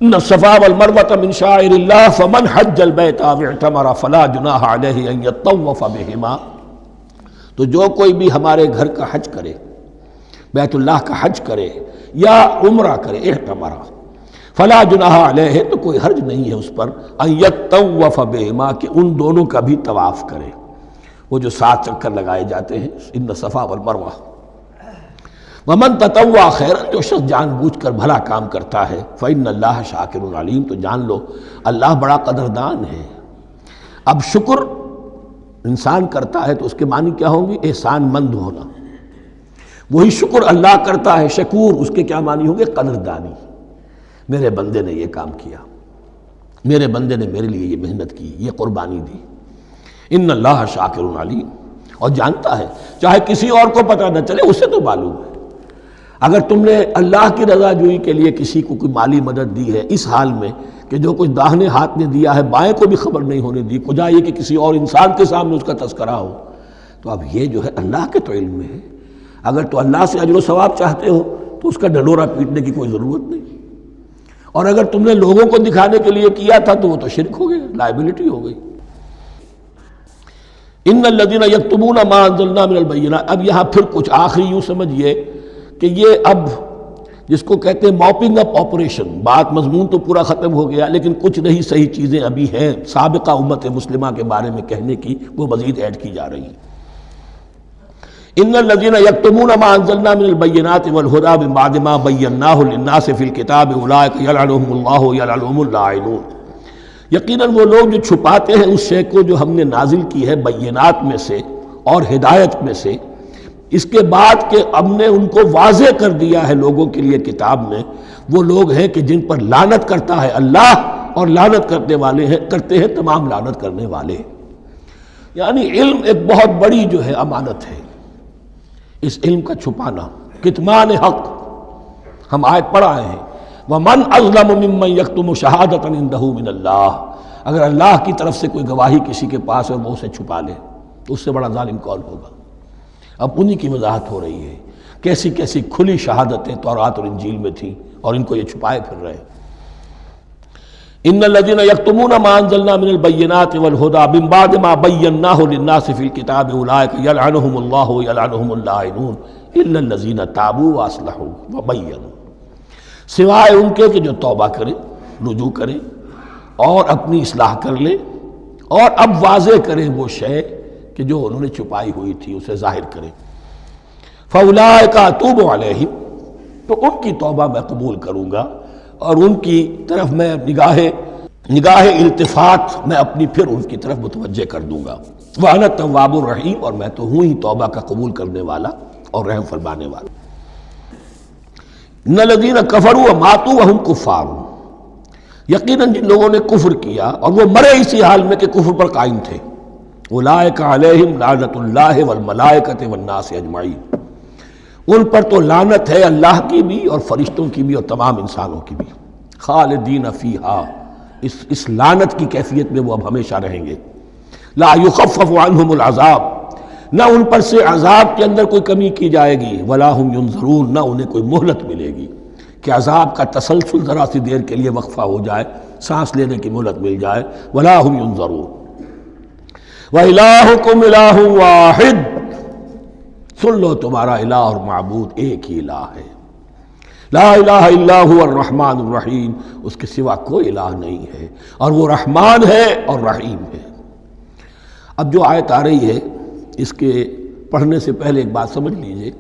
ان الصفا والمروۃ من شعائر اللہ فمن حج البیت او اعتمر فلا جناح علیہ ان یطوف بہما، تو جو کوئی بھی ہمارے گھر کا حج کرے، بیت اللہ کا حج کرے یا عمرہ کرے، اعتمر، فلا جناح علیہ، تو کوئی حرج نہیں ہے اس پر، ان یطوف بہما، کہ ان دونوں کا بھی طواف کرے، وہ جو 7 چکر لگائے جاتے ہیں، ان الصفا والمروہ۔ ومن تطوع خیرا، جو شخص جان بوجھ کر بھلا کام کرتا ہے، فإن اللہ شاکر علیم، تو جان لو اللہ بڑا قدردان ہے۔ اب شکر انسان کرتا ہے تو اس کے معنی کیا ہوں گے؟ احسان مند ہونا۔ وہی شکر اللہ کرتا ہے شکور، اس کے کیا معنی ہوں گے؟ قدردانی، میرے بندے نے یہ کام کیا، میرے بندے نے میرے لیے یہ محنت کی، یہ قربانی دی۔ ان اللہ شاکر علیم، اور جانتا ہے، چاہے کسی اور کو پتہ نہ چلے، اسے تو معلوم ہے۔ اگر تم نے اللہ کی رضا جوئی کے لیے کسی کو کوئی مالی مدد دی ہے اس حال میں کہ جو کچھ داہنے ہاتھ نے دیا ہے بائیں کو بھی خبر نہیں ہونے دی، کجا یہ کہ کسی اور انسان کے سامنے اس کا تذکرہ ہو، تو اب یہ جو ہے اللہ کے تو علم میں ہے۔ اگر تو اللہ سے اجر و ثواب چاہتے ہو تو اس کا ڈنڈورا پیٹنے کی کوئی ضرورت نہیں، اور اگر تم نے لوگوں کو دکھانے کے لیے کیا تھا تو وہ تو شرک ہو گیا، لائبلٹی ہو گئی۔ ان الذین یکتمون ما انزلنا من البینات، اب یہاں پھر کچھ آخری یوں سمجھیے کہ یہ اب جس کو کہتے ہیں موپنگ اپ آپریشن، بات مضمون تو پورا ختم ہو گیا لیکن کچھ نہیں صحیح چیزیں ابھی ہیں سابقہ امت مسلمہ کے بارے میں کہنے کی، وہ مزید ایڈ کی جا رہی ہیں۔ ان الذین یکتمون ما انزلنا من البینات والہدی من بعد ما بیناہ للناس فی الکتاب اولئک یلعنهم اللہ یلعنهم اللاعنون، یقیناً وہ لوگ جو چھپاتے ہیں اس شے کو جو ہم نے نازل کی ہے بینات میں سے اور ہدایت میں سے، اس کے بعد کہ ہم نے ان کو واضح کر دیا ہے لوگوں کے لیے کتاب میں، وہ لوگ ہیں کہ جن پر لعنت کرتا ہے اللہ، اور لعنت کرنے والے ہیں، کرتے ہیں تمام لعنت کرنے والے۔ یعنی علم ایک بہت بڑی جو ہے امانت ہے، اس علم کا چھپانا، کتمان حق، ہم آیت پڑھ آئے ہیں وَمَنْ أَظْلَمُ مِمَّنْ يَكْتُمُ شَهَادَةً عِنْدَهُ مِنَ اللَّهِ، اگر اللہ کی طرف سے کوئی گواہی کسی کے پاس ہے اور وہ اسے چھپا لے تو اس سے بڑا ظالم کون ہوگا۔ اب انہی کی وضاحت ہو رہی ہے، کیسی کیسی کھلی شہادتیں تورات اور انجیل میں تھیں اور ان کو یہ چھپائے پھر رہے۔ ان الذين يكتمون ما انزلنا من البينات والهدى من بعد ما بيناه للناس في الكتاب اولئك يلعنهم الله ويلعنهم اللاعنون الا الذين تابوا واصلحوا وبينوا، سوائے ان کے کہ جو توبہ کرے، رجوع کرے اور اپنی اصلاح کر لے اور اب واضح کریں وہ شے کہ جو انہوں نے چھپائی ہوئی تھی اسے ظاہر کریں۔ فاولئک اتوب علیہم، تو ان کی توبہ میں قبول کروں گا اور ان کی طرف میں نگاہ التفات میں اپنی پھر ان کی طرف متوجہ کر دوں گا۔ وَأَنَا التَّوَّابُ الرَّحِيمُ، اور میں تو ہوں ہی توبہ کا قبول کرنے والا اور رحم فرمانے والا۔ إِنَّ الَّذِينَ كَفَرُوا وَمَاتُوا وَهُمْ كُفَّارٌ، یقیناً جن لوگوں نے کفر کیا اور وہ مرے اسی حال میں کہ کفر پر قائم تھے، أُولَٰئِكَ عَلَيْهِمْ لَعْنَةُ اللَّهِ وَالْمَلَائِكَةِ وَالنَّاسِ أَجْمَعِينَ، ان پر تو لعنت ہے اللہ کی بھی اور فرشتوں کی بھی اور تمام انسانوں کی بھی۔ خالدین فیہا، اس لعنت کی کیفیت میں وہ اب ہمیشہ رہیں گے۔ لا یخفف عنہم العذاب، نہ ان پر سے عذاب کے اندر کوئی کمی کی جائے گی، ولا ہم ینظرون، نہ انہیں کوئی مہلت ملے گی کہ عذاب کا تسلسل ذرا سی دیر کے لیے وقفہ ہو جائے، سانس لینے کی مہلت مل جائے۔ ولا ہم ینظرون۔ وَإِلَٰهُكُمْ إِلَٰهٌ وَاحِدٌ، سن لو تمہارا الہ اور معبود ایک ہی الہ ہے۔ لا الہ الا هو الرحمن الرحیم، اس کے سوا کوئی الہ نہیں ہے اور وہ رحمان ہے اور رحیم ہے۔ اب جو آیت آ رہی ہے اس کے پڑھنے سے پہلے ایک بات سمجھ لیجئے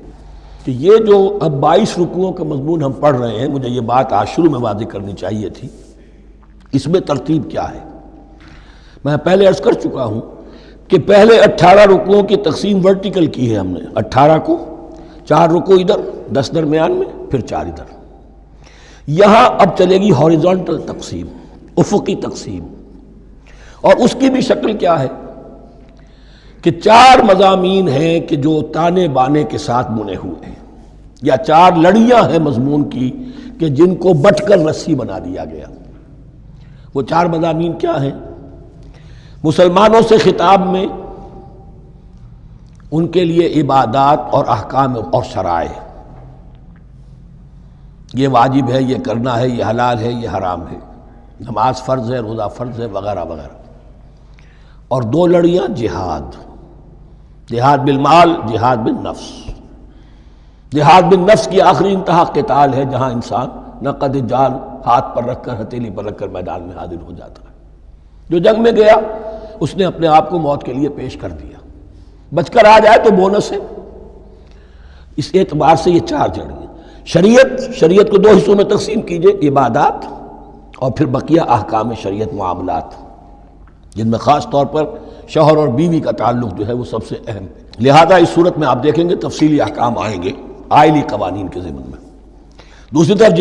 کہ یہ جو اب 22 رکوعوں کا مضمون ہم پڑھ رہے ہیں، مجھے یہ بات آج شروع میں واضح کرنی چاہیے تھی، اس میں ترتیب کیا ہے۔ میں پہلے عرض کر چکا ہوں کہ پہلے 18 رکوعوں کی تقسیم ورٹیکل کی ہے ہم نے، 18 کو 4 رکوع ادھر، 10 درمیان میں، پھر 4 ادھر۔ یہاں اب چلے گی ہاریزونٹل تقسیم، افقی تقسیم، اور اس کی بھی شکل کیا ہے کہ 4 مضامین ہیں کہ جو تانے بانے کے ساتھ بنے ہوئے ہیں، یا 4 لڑیاں ہیں مضمون کی کہ جن کو بٹ کر رسی بنا دیا گیا۔ وہ 4 مضامین کیا ہیں؟ مسلمانوں سے خطاب میں ان کے لیے عبادات اور احکام اور شرائع، یہ واجب ہے، یہ کرنا ہے، یہ حلال ہے، یہ حرام ہے، نماز فرض ہے، روزہ فرض ہے، وغیرہ وغیرہ۔ اور 2 لڑیاں جہاد، جہاد بالمال، جہاد بالنفس۔ جہاد بالنفس کی آخری انتہا قتال ہے، جہاں انسان نقد جان ہاتھ پر رکھ کر، ہتھیلی پر رکھ کر میدان میں حاضر ہو جاتا ہے۔ جو جنگ میں گیا اس نے اپنے آپ کو موت کے لیے پیش کر دیا، بچ کر آ جائے تو بونس ہے۔ اس اعتبار سے یہ 4 جڑیں۔ شریعت کو 2 حصوں میں تقسیم کیجئے، عبادات اور پھر بقیہ احکام شریعت، معاملات، جن میں خاص طور پر شوہر اور بیوی کا تعلق جو ہے وہ سب سے اہم ہے۔ لہذا اس صورت میں آپ دیکھیں گے تفصیلی احکام آئیں گے آئلی قوانین کے ضمن میں۔ دوسری طرف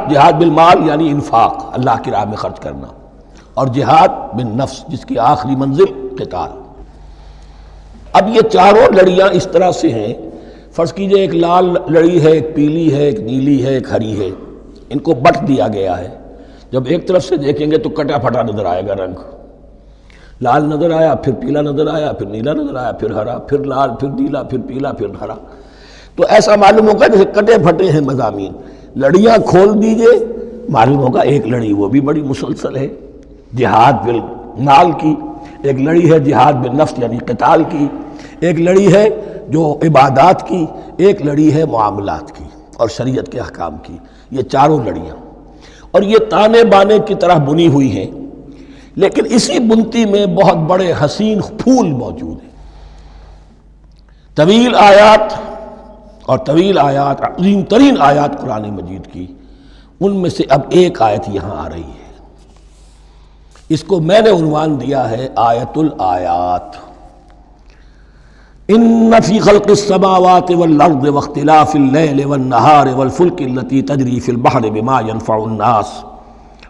جہاد بالمال یعنی انفاق، اللہ کی راہ میں خرچ کرنا، اور جہاد بالنفس جس کی آخری منزل قتال۔ اب یہ 4 لڑیاں اس طرح سے ہیں، فرض کیجئے ایک لال لڑی ہے، ایک پیلی ہے، ایک نیلی ہے، ایک ہری ہے، ان کو بٹ دیا گیا ہے۔ جب ایک طرف سے دیکھیں گے تو کٹا پھٹا نظر آئے گا، رنگ لال نظر آیا، پھر پیلا نظر آیا، پھر نیلا نظر آیا، پھر ہرا، پھر لال، پھر نیلا، پھر پیلا، پھر ہرا۔ تو ایسا معلوم ہوگا جیسے کٹے پھٹے ہیں مضامین۔ لڑیاں کھول دیجئے، معلوم ہوگا ایک لڑی وہ بھی بڑی مسلسل ہے، جہاد بالمال کی، ایک لڑی ہے جہاد بالنفس یعنی قتال کی، ایک لڑی ہے جو عبادات کی، ایک لڑی ہے معاملات کی اور شریعت کے احکام کی۔ یہ 4 لڑیاں، اور یہ تانے بانے کی طرح بنی ہوئی ہیں، لیکن اسی بنتی میں بہت بڑے حسین پھول موجود ہیں۔ طویل آیات اور طویل آیات، عظیم ترین آیات قرآن مجید کی، ان میں سے اب ایک آیت یہاں آ رہی ہے۔ اس کو میں نے عنوان دیا ہے آیت الآیات۔ ان فی خلق السماوات والارض واختلاف اللیل والنہار والفلک التي تجری فی البحر بما ينفع الناس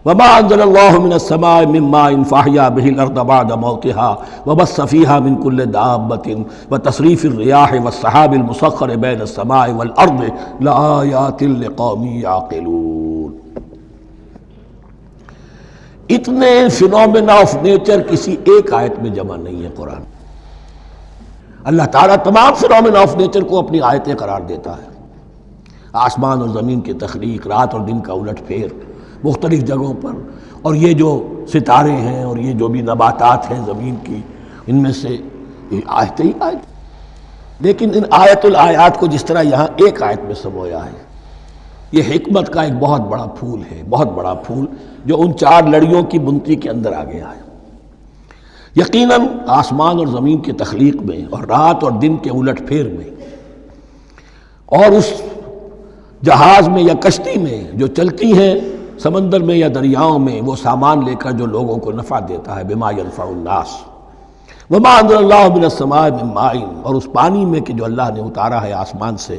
وما انزل اللہ من السماء من ماء فاحیا به الارض بعد موتها وبث فیہا من کل دابۃ وتصریف الریاح والسحاب المسخر بین السماء والارض لآیات لقوم یعقلون۔ اتنے فینومینا آف نیچر کسی ایک آیت میں جمع نہیں ہے قرآن۔ اللہ تعالیٰ تمام فینومینا آف نیچر کو اپنی آیتیں قرار دیتا ہے، آسمان اور زمین کی تخلیق، رات اور دن کا الٹ پھیر مختلف جگہوں پر، اور یہ جو ستارے ہیں اور یہ جو بھی نباتات ہیں زمین کی، ان میں سے آیتیں ہی آیت۔ لیکن ان آیت الآیات کو جس طرح یہاں ایک آیت میں سمویا ہے، یہ حکمت کا ایک بہت بڑا پھول ہے، بہت بڑا پھول جو ان چار لڑیوں کی بنتی کے اندر آ گیا ہے۔ یقیناً آسمان اور زمین کی تخلیق میں اور رات اور دن کے الٹ پھیر میں اور اس جہاز میں یا کشتی میں جو چلتی ہیں سمندر میں یا دریاؤں میں، وہ سامان لے کر جو لوگوں کو نفع دیتا ہے، بما ینفع الناس وما انزل اللہ من السماء من ماء، اور اس پانی میں کہ جو اللہ نے اتارا ہے آسمان سے،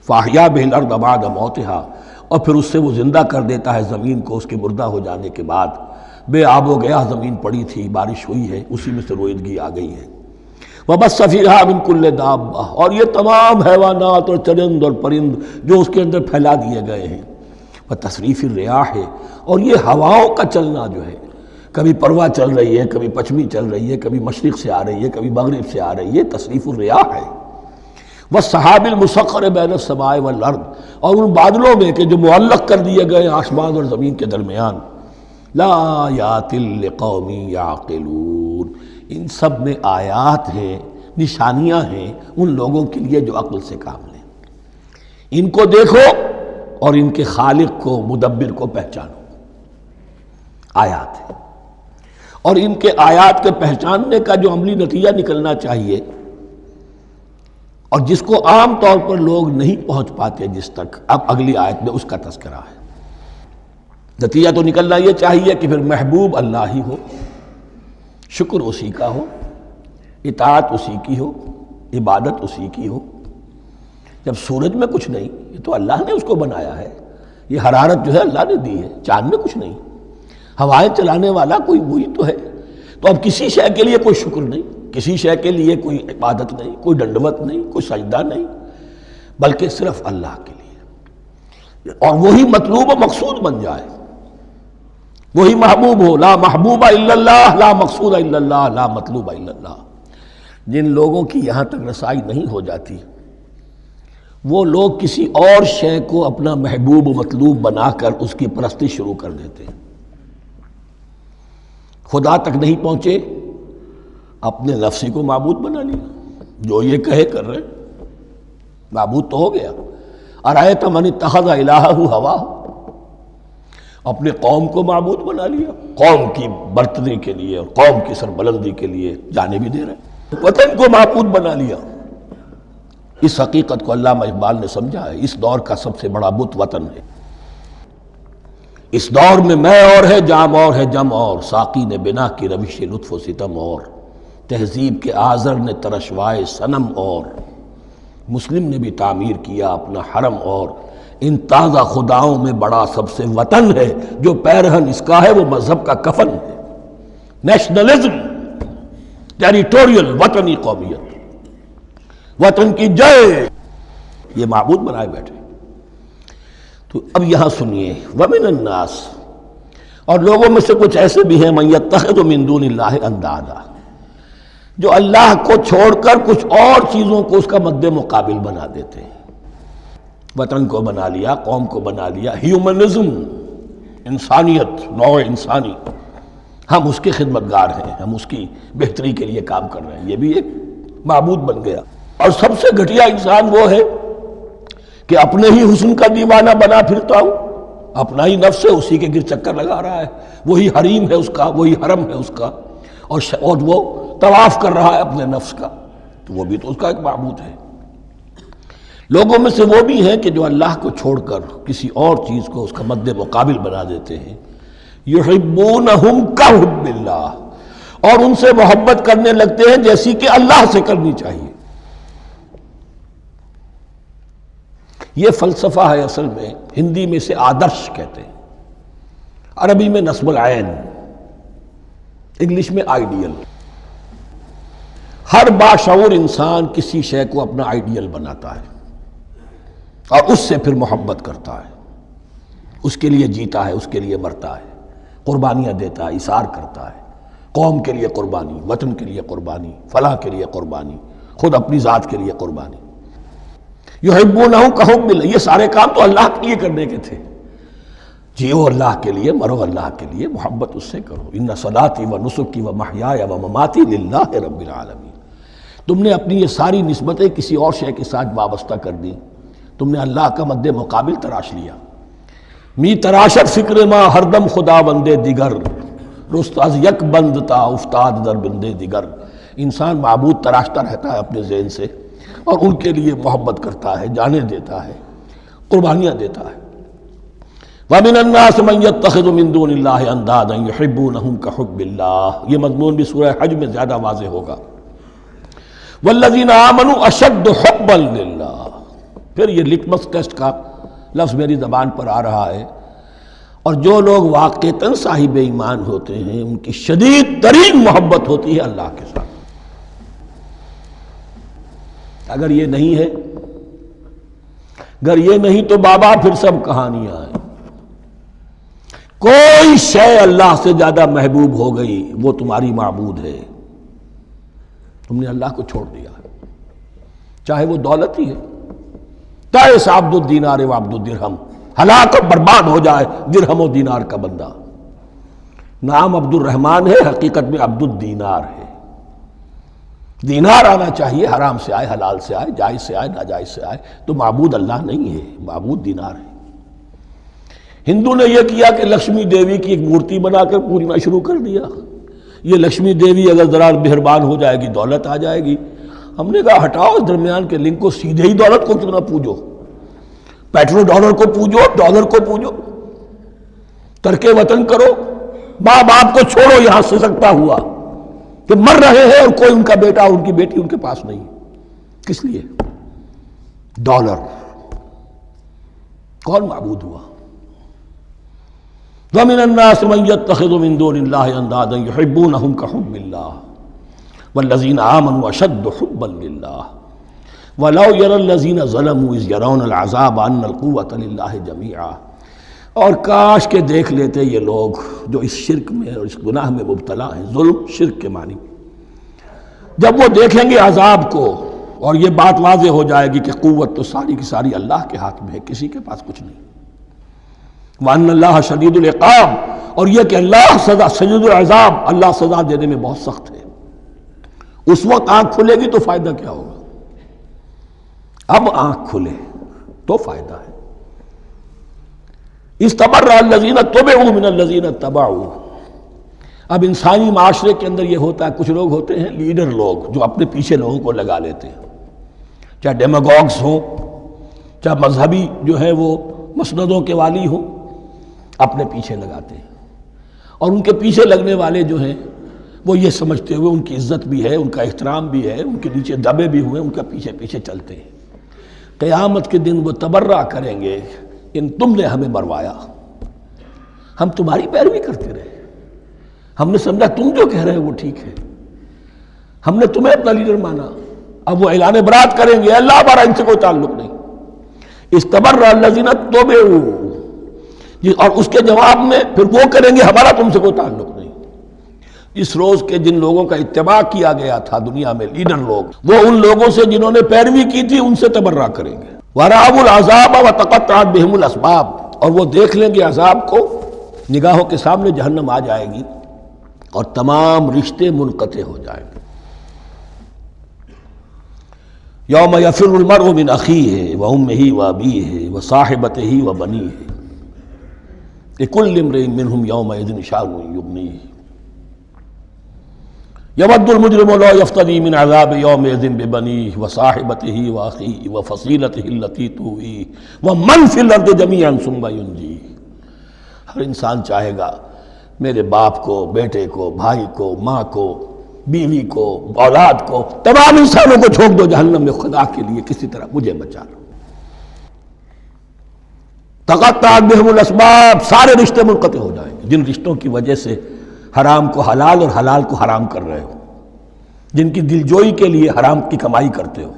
فاحیا بہ الارض بعد موتہا، اور پھر اس سے وہ زندہ کر دیتا ہے زمین کو اس کے مردہ ہو جانے کے بعد۔ بے آب و گیا زمین پڑی تھی، بارش ہوئی ہے، اسی میں سے روئیدگی آ گئی ہے۔ وَبَثَّ فِيهَا مِن كُلِّ دَابَّةٍ، اور یہ تمام حیوانات اور چرند اور پرند جو اس کے اندر پھیلا دیے گئے ہیں۔ وَتَصْرِيفِ الرِّيَاحِ، اور یہ ہواؤں کا چلنا جو ہے، کبھی پروا چل رہی ہے، کبھی پچھمی چل رہی ہے، کبھی مشرق سے آ رہی ہے، کبھی مغرب سے آ رہی ہے، تصریف الرياح ہے۔ وَالسَّحَابِ الْمُسَخَّرِ بَيْنَ السَّمَاءِ وَالْأَرْضِ، اور ان بادلوں میں کہ جو معلق کر دیے گئے آسمان اور زمین کے درمیان۔ لَآيَاتٍ لِقَوْمٍ يَعْقِلُونَ، ان سب میں آیات ہیں، نشانیاں ہیں ان لوگوں کے لیے جو عقل سے کام لیں۔ ان کو دیکھو اور ان کے خالق کو، مدبر کو پہچانو۔ آیات ہے، اور ان کے آیات کے پہچاننے کا جو عملی نتیجہ نکلنا چاہیے، اور جس کو عام طور پر لوگ نہیں پہنچ پاتے جس تک، اب اگلی آیت میں اس کا تذکرہ ہے۔ نتیجہ تو نکلنا یہ چاہیے کہ پھر محبوب اللہ ہی ہو، شکر اسی کا ہو، اطاعت اسی کی ہو، عبادت اسی کی ہو۔ جب سورج میں کچھ نہیں، یہ تو اللہ نے اس کو بنایا ہے، یہ حرارت جو ہے اللہ نے دی ہے، چاند میں کچھ نہیں، ہوائیں چلانے والا کوئی وہی تو ہے، تو اب کسی شے کے لیے کوئی شکر نہیں، کسی شے کے لیے کوئی عبادت نہیں، کوئی ڈنڈوت نہیں، کوئی سجدہ نہیں، بلکہ صرف اللہ کے لیے، اور وہی مطلوب و مقصود بن جائے، وہی محبوب ہو۔ لا محبوب الا اللہ، لا مقصود الا اللہ، لا مطلوب الا اللہ۔ جن لوگوں کی یہاں تک رسائی نہیں ہو جاتی، وہ لوگ کسی اور شے کو اپنا محبوب و مطلوب بنا کر اس کی پرستی شروع کر دیتے ہیں۔ خدا تک نہیں پہنچے، اپنے نفسی کو معبود بنا لیا، جو یہ کہے کر رہے، معبود تو ہو گیا۔ ارأیت من اتخذ الہہ ہواہ، اپنے قوم کو معبود بنا لیا، قوم کی برتری کے لیے اور قوم کی سربلندی کے لیے جانے بھی دے رہے، وطن کو معبود بنا لیا۔ اس حقیقت کو علامہ اقبال نے سمجھا ہے، اس دور کا سب سے بڑا بت وطن ہے۔ اس دور میں میں اور ہے، جام اور ہے، جم اور، ساقی نے بنا کی روش لطف و ستم اور، تہذیب کے آزر نے ترشوائے صنم اور، مسلم نے بھی تعمیر کیا اپنا حرم اور، ان تازہ خداؤں میں بڑا سب سے وطن ہے، جو پیرہن اس کا ہے وہ مذہب کا کفن ہے۔ نیشنلزم، ٹیریٹوریل، وطنی قومیت، وطن کی جے، یہ معبود بنائے بیٹھے۔ تو اب یہاں سنیے، وَمِنَ النَّاسِ، اور لوگوں میں سے کچھ ایسے بھی ہیں، مَن يَتَّخِذُ مِن دُونِ اللَّهِ أَندَادًا، جو اللہ کو چھوڑ کر کچھ اور چیزوں کو اس کا مد مقابل بنا دیتے ہیں۔ وطن کو بنا لیا، قوم کو بنا لیا، ہیومنزم، انسانیت، نوع انسانی، ہم اس کے خدمتگار ہیں، ہم اس کی بہتری کے لیے کام کر رہے ہیں، یہ بھی ایک معبود بن گیا۔ اور سب سے گھٹیا انسان وہ ہے کہ اپنے ہی حسن کا دیوانہ بنا پھرتا ہوں، اپنا ہی نفس ہے، اسی کے گر چکر لگا رہا ہے، وہی حریم ہے اس کا، وہی حرم ہے اس کا، اور وہ طواف کر رہا ہے اپنے نفس کا، تو وہ بھی تو اس کا ایک معبود ہے۔ لوگوں میں سے وہ بھی ہیں کہ جو اللہ کو چھوڑ کر کسی اور چیز کو اس کا مد مقابل بنا دیتے ہیں۔ یحبونہم کحب اللہ، اور ان سے محبت کرنے لگتے ہیں جیسی کہ اللہ سے کرنی چاہیے۔ یہ فلسفہ ہے اصل میں، ہندی میں سے آدرش کہتے ہیں، عربی میں نصب العین، انگلش میں آئیڈیل۔ ہر باشعور انسان کسی شے کو اپنا آئیڈیل بناتا ہے اور اس سے پھر محبت کرتا ہے، اس کے لیے جیتا ہے، اس کے لیے مرتا ہے، قربانیاں دیتا ہے، اثار کرتا ہے، قوم کے لیے قربانی، وطن کے لیے قربانی، فلاح کے لیے قربانی، خود اپنی ذات کے لیے قربانی۔ یحبونہ کحب اللہ، یہ سارے کام تو اللہ کے لیے کرنے کے تھے۔ جیو اللہ کے لیے، مرو اللہ کے لیے، محبت اس سے کرو۔ ان صلاتی و نسکی و محیای و مماتی للہ رب العالمین۔ تم نے اپنی یہ ساری نسبتیں کسی اور شے کے ساتھ وابستہ کر دی، تم نے اللہ کا مد مقابل تراش لیا۔ می تراشت فکر ما ہر دم خدا بندے دیگر، رست از یک بند تا افتاد در بندے دیگر۔ انسان معبود تراشتا رہتا ہے اپنے ذہن سے، اور ان کے لیے محبت کرتا ہے، جانیں دیتا ہے، قربانیاں دیتا ہے۔ وَمِنَ النَّاسِ مَن يَتَّخِذُ مِن دُونِ اللَّهِ أَندَادًا يُحِبُّونَهُمْ كَحُبِّ اللَّهِ، یہ مضمون بھی سورہ حج میں زیادہ واضح ہوگا۔ وَالَّذِينَ آمَنُوا أَشَدُّ حُبًّا لِلَّهِ، پھر یہ لٹمس ٹیسٹ کا لفظ میری زبان پر آ رہا ہے، اور جو لوگ واقعتاً صاحب ایمان ہوتے ہیں ان کی شدید ترین محبت ہوتی ہے اللہ کے ساتھ۔ اگر یہ نہیں ہے، اگر یہ نہیں تو بابا پھر سب کہانیاں ہیں۔ کوئی شے اللہ سے زیادہ محبوب ہو گئی وہ تمہاری معبود ہے، تم نے اللہ کو چھوڑ دیا، چاہے وہ دولت ہی ہے، تائس عبد الدینار و عبد الدرہم، ہلاک و برباد ہو جائے درہم و دینار کا بندہ۔ نام عبد الرحمن ہے، حقیقت میں عبد الدینار ہے۔ دینار آنا چاہیے، حرام سے آئے، حلال سے آئے، جائز سے آئے، ناجائز سے آئے، تو معبود اللہ نہیں ہے، معبود دینار ہے۔ ہندو نے یہ کیا کہ لکشمی دیوی کی ایک مورتی بنا کر پوجنا شروع کر دیا۔ یہ لکشمی دیوی اگر ذرا مہربان ہو جائے گی دولت آ جائے گی۔ ہم نے کہا ہٹاؤ اس درمیان کے لنک کو، سیدھے ہی دولت کو کیوں نہ پوجو، پیٹرو ڈالر کو پوجو، ڈالر کو پوجو، ترک وطن کرو، ماں باپ کو چھوڑو یہاں سے سکتا ہوا کہ مر رہے ہیں اور کوئی ان کا بیٹا ان کی بیٹی ان کے پاس نہیں، کس لیے؟ ڈالر۔ کون معبود ہوا؟ وَمِنَ النَّاسِ مَن يَتَّخِذُ مِن دُونِ اللَّهِ أَندَادًا يُحِبُّونَهُمْ كَحُبِّ اللَّهِ وَالَّذِينَ آمَنُوا أَشَدُّ حُبًّا لِلَّهِ وَلَوْ يَرَى الَّذِينَ ظَلَمُوا إِذْ يَرَوْنَ الْعَذَابَ أَنَّ الْقُوَّةَ لِلَّهِ جَمِيعًا، اور کاش کہ دیکھ لیتے یہ لوگ جو اس شرک میں اور اس گناہ میں مبتلا ہیں، ظلم شرک کے معنی، جب وہ دیکھیں گے عذاب کو اور یہ بات واضح ہو جائے گی کہ قوت تو ساری کی ساری اللہ کے ہاتھ میں ہے، کسی کے پاس کچھ نہیں۔ وَأَنَّ اللَّهَ شَدِيدُ الْعِقَابِ، اور یہ کہ اللہ سزا شدید العذاب، اللہ سزا دینے میں بہت سخت ہے۔ اس وقت آنکھ کھلے گی تو فائدہ کیا ہوگا؟ اب آنکھ کھلے تو فائدہ ہے۔ استبرأ الذین اتبعوا من الذین اتبعوا، اب انسانی معاشرے کے اندر یہ ہوتا ہے، کچھ لوگ ہوتے ہیں لیڈر لوگ جو اپنے پیچھے لوگوں کو لگا لیتے ہیں، چاہے ڈیماگوگز ہوں، چاہے مذہبی جو ہے وہ مسندوں کے والی ہوں، اپنے پیچھے لگاتے ہیں، اور ان کے پیچھے لگنے والے جو ہیں وہ یہ سمجھتے ہوئے ان کی عزت بھی ہے، ان کا احترام بھی ہے، ان کے نیچے دبے بھی ہوئے، ان کا پیچھے پیچھے چلتے ہیں۔ قیامت کے دن وہ تبرہ کریں گے، ان تم نے ہمیں مروایا، ہم تمہاری پیروی کرتے رہے، ہم نے سمجھا تم جو کہہ رہے ہو وہ ٹھیک ہے، ہم نے تمہیں اپنا لیڈر مانا۔ اب وہ اعلان برات کریں گے، اللہ ہمارا ان سے کوئی تعلق نہیں۔ استبرأ الذین اتبعوا، اور اس کے جواب میں پھر وہ کریں گے ہمارا تم سے کوئی تعلق نہیں۔ اس روز کے جن لوگوں کا اتباع کیا گیا تھا دنیا میں، لیڈر لوگ، وہ ان لوگوں سے جنہوں نے پیروی کی تھی ان سے تبرہ کریں گے۔ وَرَأَوُا الْعَذَابَ وَتَقَطَّعَتْ بِهِمُ الْأَسْبَابُ، اور وہ دیکھ لیں گے عذاب کو، نگاہوں کے سامنے جہنم آ جائے گی اور تمام رشتے منقطع ہو جائیں گے۔ یوم یفر المرء من اخیہ وامہ وابیہ وصاحبتہ وبنیہ لکل امرئ منہم یومئذ شأن یغنیہ یود المجرم لو یفتدی من عذاب یومئذ ببنیہ وصاحبتہ واخیہ وفصیلتہ التی تؤویہ ومن فی الارض جمیعا ثم ینجیہ۔ ہر انسان چاہے گا میرے باپ کو، بیٹے کو، بھائی کو، ماں کو، بیوی کو، اولاد کو، تمام انسانوں کو جھونک دو جہنم میں، خدا کے لیے کسی طرح مجھے بچا لو۔ تقطعت بہم الاسباب، سارے رشتے منقطع ہو جائیں گے، جن رشتوں کی وجہ سے حرام کو حلال اور حلال کو حرام کر رہے ہو، جن کی دلجوئی کے لیے حرام کی کمائی کرتے ہو،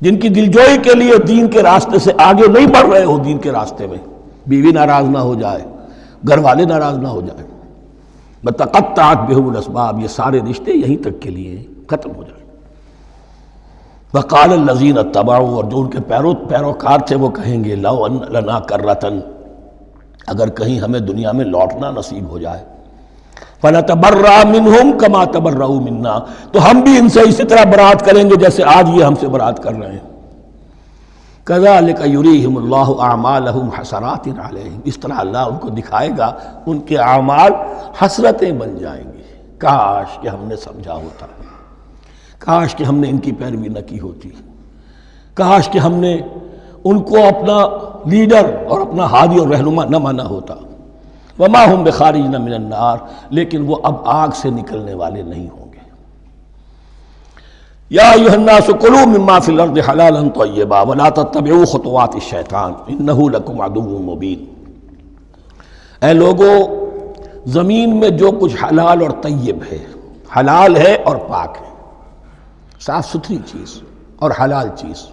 جن کی دلجوئی کے لیے دین کے راستے سے آگے نہیں بڑھ رہے ہو، دین کے راستے میں بیوی ناراض نہ ہو جائے، گھر والے ناراض نہ ہو جائیں. بتقطعت بہم الاسباب، یہ سارے رشتے یہیں تک کے لیے ختم ہو جائیں. وقال الذین اتبعوا، اور جو ان کے پیروکار تھے وہ کہیں گے لو ان لنا کرۃ، اگر کہیں ہمیں دنیا میں لوٹنا نصیب ہو جائے، فنتبرأ منہم کما تبرؤوا منا، تو ہم بھی ان سے اسی طرح برات کریں گے جیسے آج یہ ہم سے برات کر رہے ہیں. کذالک یریہم اللہ اعمالہم حسرات علیہم، اس طرح اللہ ان کو دکھائے گا ان کے اعمال حسرتیں بن جائیں گے. کاش کہ ہم نے سمجھا ہوتا، کاش کہ ہم نے ان کی پیروی نہ کی ہوتی، کاش کہ ہم نے ان کو اپنا لیڈر اور اپنا ہادی اور رہنما نہ مانا ہوتا. وما ہم بخارجین من النار، لیکن وہ اب آگ سے نکلنے والے نہیں ہوں گے. یا ایھا الناس کلوا مما فی الارض حلالا طیبا ولا تتبعوا خطوات الشیطان انہ لکم عدو مبین. اے لوگو، زمین میں جو کچھ حلال اور طیب ہے، حلال ہے اور پاک ہے، صاف ستھری چیز اور حلال چیز،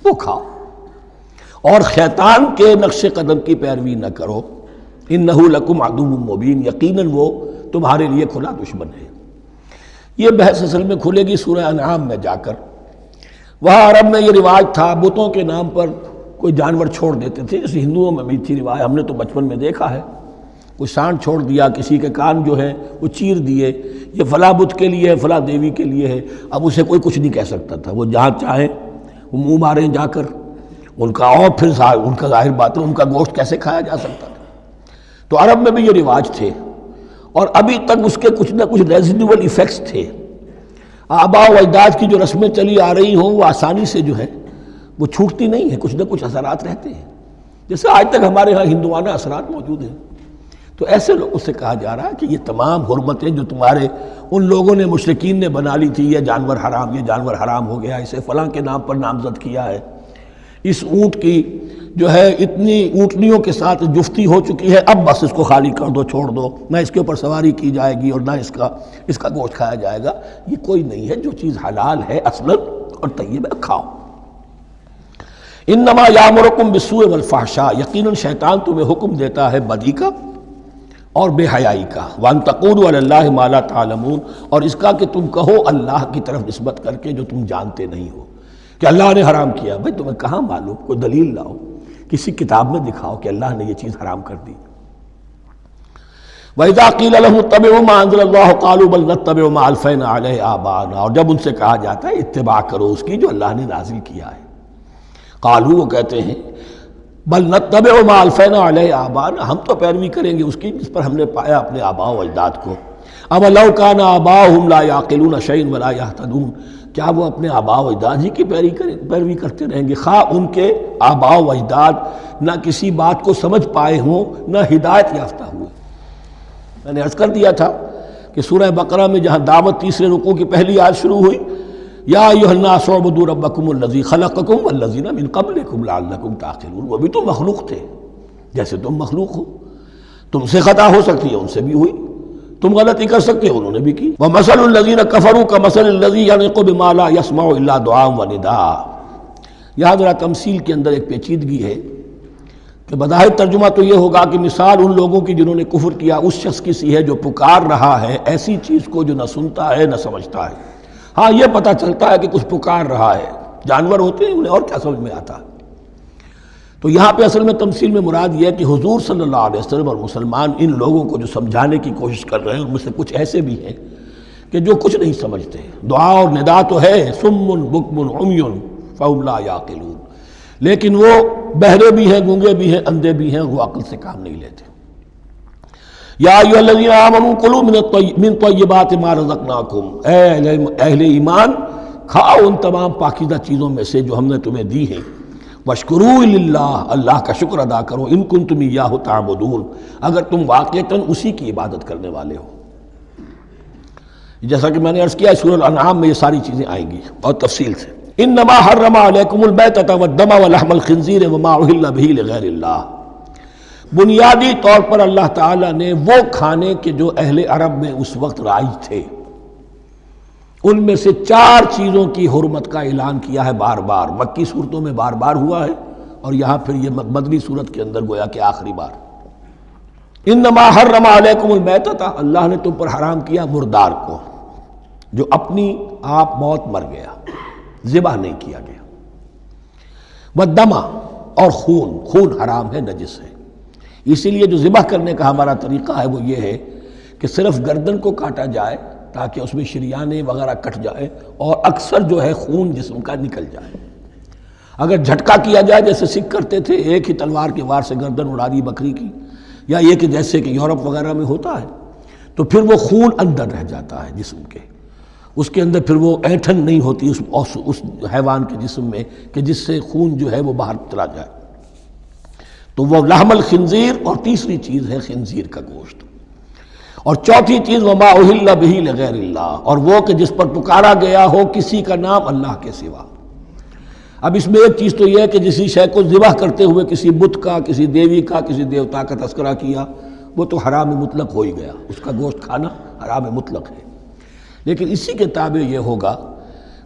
وہ کھاؤ، اور شیطان کے نقش قدم کی پیروی نہ کرو. انہ لکم عدو مبین، یقیناً وہ تمہارے لیے کھلا دشمن ہے. یہ بحث اصل میں کھلے گی سورہ انعام میں جا کر. وہاں عرب میں یہ رواج تھا، بتوں کے نام پر کوئی جانور چھوڑ دیتے تھے، جیسے ہندوؤں میں بھی تھی رواج، ہم نے تو بچپن میں دیکھا ہے. کوئی سانڈ چھوڑ دیا، کسی کے کان جو ہے وہ چیر دیے، یہ فلاں بت کے لیے ہے، فلاں دیوی کے لیے ہے. اب اسے کوئی کچھ نہیں کہہ سکتا تھا، وہ جہاں چاہیں وہ منہ ماریں جا کر ان کا، اور پھر ان کا ظاہر بات ہے ان کا گوشت کیسے کھایا جا سکتا تھا. تو عرب میں بھی یہ رواج تھے، اور ابھی تک اس کے کچھ نہ کچھ ریزیڈول ایفیکٹس تھے. آباء و اجداد کی جو رسمیں چلی آ رہی ہوں وہ آسانی سے جو ہے وہ چھوٹتی نہیں ہیں، کچھ نہ کچھ اثرات رہتے ہیں، جیسے آج تک ہمارے ہاں ہندوانہ اثرات موجود ہیں. تو ایسے لوگوں سے کہا جا رہا ہے کہ یہ تمام حرمتیں جو تمہارے ان لوگوں نے مشرکین نے بنا لی تھی، یہ جانور حرام، یہ جانور حرام ہو گیا، اسے فلاں کے نام پر نامزد کیا ہے، اس اونٹ کی جو ہے اتنی اونٹنیوں کے ساتھ جفتی ہو چکی ہے، اب بس اس کو خالی کر دو، چھوڑ دو، نہ اس کے اوپر سواری کی جائے گی اور نہ اس کا گوشت کھایا جائے گا. یہ کوئی نہیں ہے، جو چیز حلال ہے اصلاً اور طیب ہے کھاؤ. انما یامرکم بالسوء والفحشاء، یقیناً شیطان تمہیں حکم دیتا ہے بدی کا اور بے حیائی کا. وان تقولوا علی اللہ ما لا تعلمون، اور اس کا کہ تم کہو اللہ کی طرف نسبت کر کے جو تم جانتے نہیں ہو، کہ اللہ نے حرام کیا. بھائی تمہیں کہاں معلوم؟ کوئی دلیل لاؤ، کسی کتاب میں دکھاؤ کہ اللہ نے یہ چیز حرام کر دی. وَإِذَا قِيلَ لَهُمُ اتَّبِعُوا مَا أَنزَلَ اللَّهُ قَالُوا بَلْ نَتَّبِعُ مَا أَلْفَيْنَا عَلَيْهِ آبَاءَنَا، اور جب ان سے کہا جاتا ہے اتباع کرو اس کی جو اللہ نے نازل کیا ہے. قالوا، وہ کہتے ہیں بل نتبع ما الفینا علیہ آباءنا، ہم تو پیروی کریں گے اس کی جس پر ہم نے پایا اپنے آباء و اجداد کو. اولو کان آباؤہم لا یعقلون شیئا ولا یہتدون، کیا وہ اپنے آباء و اجداد ہی کی پیروی کرتے رہیں گے، خواہ ان کے آباء و اجداد نہ کسی بات کو سمجھ پائے ہوں نہ ہدایت یافتہ ہوئے. میں نے عرض کر دیا تھا کہ سورہ بقرہ میں جہاں دعوت تیسرے رکوع کی پہلی آیت شروع ہوئی، یا ایھا الناس اعبدوا ربکم الذی خلقکم والذین من قبلکم لعلکم تعقلون، وہ بھی تو مخلوق تھے جیسے تم مخلوق ہو، تم سے خطا ہو سکتی ہے، ان سے بھی ہوئی، تم غلطی کر سکتے ہو، انہوں نے بھی کی. ومثل الذین کفروا کمثل الذی ینطق بما لا یسمع الا دعاء ونداء. یہاں ذرا تمثیل کے اندر ایک پیچیدگی ہے کہ بظاہر ترجمہ تو یہ ہوگا کہ مثال ان لوگوں کی جنہوں نے کفر کیا اس شخص کی سی ہے جو پکار رہا ہے ایسی چیز کو جو نہ سنتا ہے نہ سمجھتا ہے. ہاں یہ پتہ چلتا ہے کہ کچھ پکار رہا ہے، جانور ہوتے ہیں انہیں اور کیا سمجھ میں آتا ہے. تو یہاں پہ اصل میں تمثیل میں مراد یہ ہے کہ حضور صلی اللہ علیہ وسلم اور مسلمان ان لوگوں کو جو سمجھانے کی کوشش کر رہے ہیں ان میں سے کچھ ایسے بھی ہیں کہ جو کچھ نہیں سمجھتے. دعا اور ندا تو ہے، صم بکم عمی فہم لا یعقلون، لیکن وہ بہرے بھی ہیں، گونگے بھی ہیں، اندھے بھی ہیں، وہ عقل سے کام نہیں لیتے. یا ایھا الذین آمنوا کلوا من طیبات ما رزقناکم، اے اہل ایمان کھاؤ ان تمام پاکیزہ چیزوں میں سے جو ہم نے تمہیں دی ہیں. واشکروا للہ، اللہ کا شکر ادا کرو، ان کنتم ایاہ تعبدون، اگر تم واقعتاً اسی کی عبادت کرنے والے ہو. جیسا کہ میں نے عرض کیا سورہ الانعام میں یہ ساری چیزیں آئیں گی اور تفصیل سے. انما حرم علیکم المیتۃ والدم ولحم الخنزیر وما اہل بہ لغیر اللہ، بنیادی طور پر اللہ تعالیٰ نے وہ کھانے کے جو اہل عرب میں اس وقت رائج تھے ان میں سے 4 چیزوں کی حرمت کا اعلان کیا ہے بار بار. مکی صورتوں میں بار بار ہوا ہے اور یہاں پھر یہ مدنی صورت کے اندر گویا کہ آخری بار. انما حرم علیکم المیتۃ، اللہ نے تم پر حرام کیا مردار کو، جو اپنی آپ موت مر گیا، ذبح نہیں کیا گیا، والدم، اور خون حرام ہے، نجس ہے۔ اسی لیے جو ذبح کرنے کا ہمارا طریقہ ہے وہ یہ ہے کہ صرف گردن کو کاٹا جائے تاکہ اس میں شریانے وغیرہ کٹ جائے اور اکثر جو ہے خون جسم کا نکل جائے۔ اگر جھٹکا کیا جائے جیسے سکھ کرتے تھے، ایک ہی تلوار کے وار سے گردن اڑا دی بکری کی، یا یہ کہ جیسے کہ یورپ وغیرہ میں ہوتا ہے، تو پھر وہ خون اندر رہ جاتا ہے جسم کے، اس کے اندر پھر وہ اینٹھن نہیں ہوتی اس حیوان کے جسم میں کہ جس سے خون جو ہے وہ باہر چلا جائے، تو وہ لحم الخنزیر، اور تیسری چیز ہے خنزیر کا گوشت، اور چوتھی چیز وما اہل بہ لغیر اللہ، اور وہ کہ جس پر پکارا گیا ہو کسی کا نام اللہ کے سوا۔ اب اس میں ایک چیز تو یہ ہے کہ جسی شے کو ذبح کرتے ہوئے کسی بت کا، کسی دیوی کا، کسی دیوتا کا تذکرہ کیا، وہ تو حرام مطلق ہو ہی گیا، اس کا گوشت کھانا حرام مطلق ہے۔ لیکن اسی کے تابع یہ ہوگا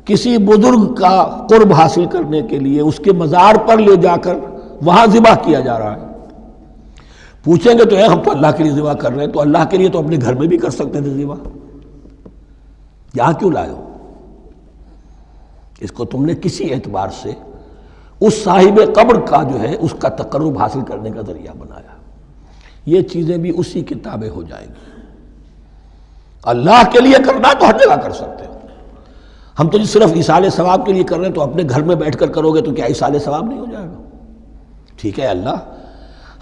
کسی بزرگ کا قرب حاصل کرنے کے لیے اس کے مزار پر لے جا کر وہاں ذبح کیا جا رہا ہے، پوچھیں گے تو ہم تو اللہ کے لیے ذبح کر رہے ہیں، تو اللہ کے لیے تو اپنے گھر میں بھی کر سکتے تھے ذبح، یہاں کیوں لائے ہو؟ اس کو تم نے کسی اعتبار سے اس صاحب قبر کا جو ہے اس کا تقرب حاصل کرنے کا ذریعہ بنایا۔ یہ چیزیں بھی اسی کی تابع ہو جائیں گی۔ اللہ کے لیے کرنا تو ہر جگہ کر سکتے ہو، ہم تو صرف ایصال ثواب کے لیے کر رہے ہیں، تو اپنے گھر میں بیٹھ کر کرو گے تو کیا ایصال ثواب نہیں ہو جائے گا؟ ٹھیک ہے اللہ،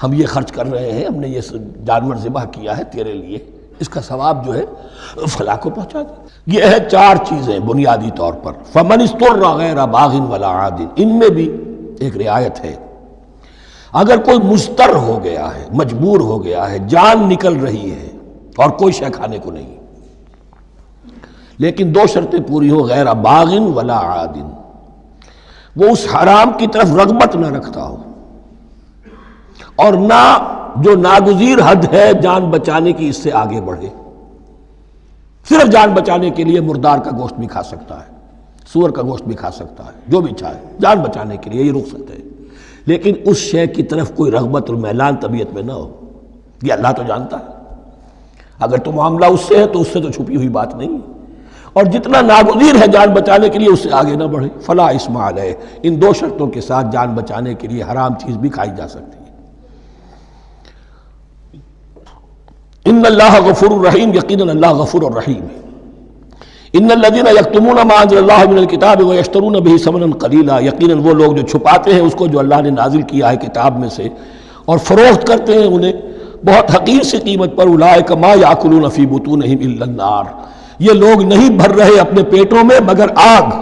ہم یہ خرچ کر رہے ہیں، ہم نے یہ جانور ذبح کیا ہے تیرے لیے، اس کا ثواب جو ہے فلاں کو پہنچا دے۔ یہ ہے 4 چیزیں بنیادی طور پر۔ فمن اضطر غیر باغ ولا عاد، ان میں بھی ایک رعایت ہے، اگر کوئی مضطر ہو گیا ہے، مجبور ہو گیا ہے، جان نکل رہی ہے اور کوئی شے کھانے کو نہیں، لیکن 2 شرطیں پوری ہو، غیر باغ ولا عاد، وہ اس حرام کی طرف رغبت نہ رکھتا ہو، اور نہ جو ناگزیر حد ہے جان بچانے کی اس سے آگے بڑھے۔ صرف جان بچانے کے لیے مردار کا گوشت بھی کھا سکتا ہے، سور کا گوشت بھی کھا سکتا ہے، جو بھی چاہے، جان بچانے کے لیے یہ رخصت ہے، لیکن اس شے کی طرف کوئی رغبت المیلان طبیعت میں نہ ہو۔ یہ اللہ تو جانتا ہے، اگر تو معاملہ اس سے ہے تو اس سے تو چھپی ہوئی بات نہیں، اور جتنا ناگزیر ہے جان بچانے کے لیے اس سے آگے نہ بڑھے۔ فلا اثم علیہ، ان 2 شرطوں کے ساتھ جان بچانے کے لیے حرام چیز بھی کھائی جا سکتی ہے۔ ان اللہ غفور الرحیم، یقیناً اللہ غفور الرحیم ہے۔ ان الذین یکتمون ما انزل اللہ من الکتاب ویشترون بہ ثمنا قلیلا، یقیناً وہ لوگ جو چھپاتے ہیں اس کو جو اللہ نے نازل کیا ہے کتاب میں سے اور فروخت کرتے ہیں انہیں بہت حقیر سی قیمت پر، اولئک ما یاکلون فی بطونہم الا النار، یہ لوگ نہیں بھر رہے اپنے پیٹوں میں مگر آگ۔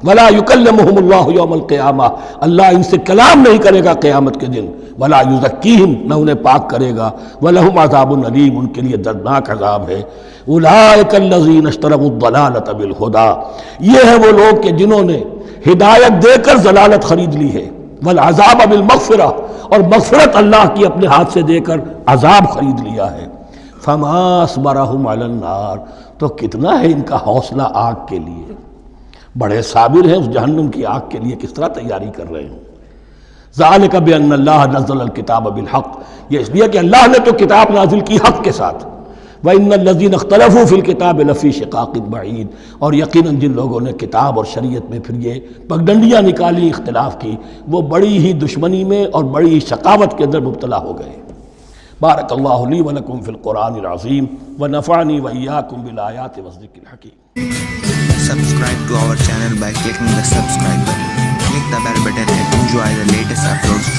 ولا یکلمہم اللہ یوم القیامہ، اللہ ان سے کلام نہیں کرے گا قیامت کے دن۔ ولا یزکیہم، نہ انہیں پاک کرے گا۔ ولہم عذاب علیم، ان کے لیے دردناک عذاب ہے۔ اولئک الذین اشتروا الضلالۃ بالہدی، یہ ہیں وہ لوگ کہ جنہوں نے ہدایت دے کر ضلالت خرید لی ہے، والعذاب بالمغفرہ، اور مغفرت اللہ کی اپنے ہاتھ سے دے کر عذاب خرید لیا ہے۔ فما اصبرہم علی النار، تو کتنا ہے ان کا حوصلہ آگ کے لیے، بڑے صابر ہیں اس جہنم کی آگ کے لیے، کس طرح تیاری کر رہے ہیں۔ ذالک بان اللہ نزل الکتاب بالحق، یہ اس لیے کہ اللہ نے تو کتاب نازل کی حق کے ساتھ۔ وان الذین اختلفوا فی الکتاب لفی شقاق بعید، اور یقیناً جن لوگوں نے کتاب اور شریعت میں پھر یہ پگڈنڈیاں نکالی اختلاف کی، وہ بڑی ہی دشمنی میں اور بڑی ہی شقاوت کے اندر مبتلا ہو گئے۔ بارک اللہ لی ولکم فی القرآن العظیم ونفعنی وإیاکم بالآیات والذکر الحکیم۔ Subscribe to our channel by clicking the subscribe button. Click the bell button and enjoy the latest uploads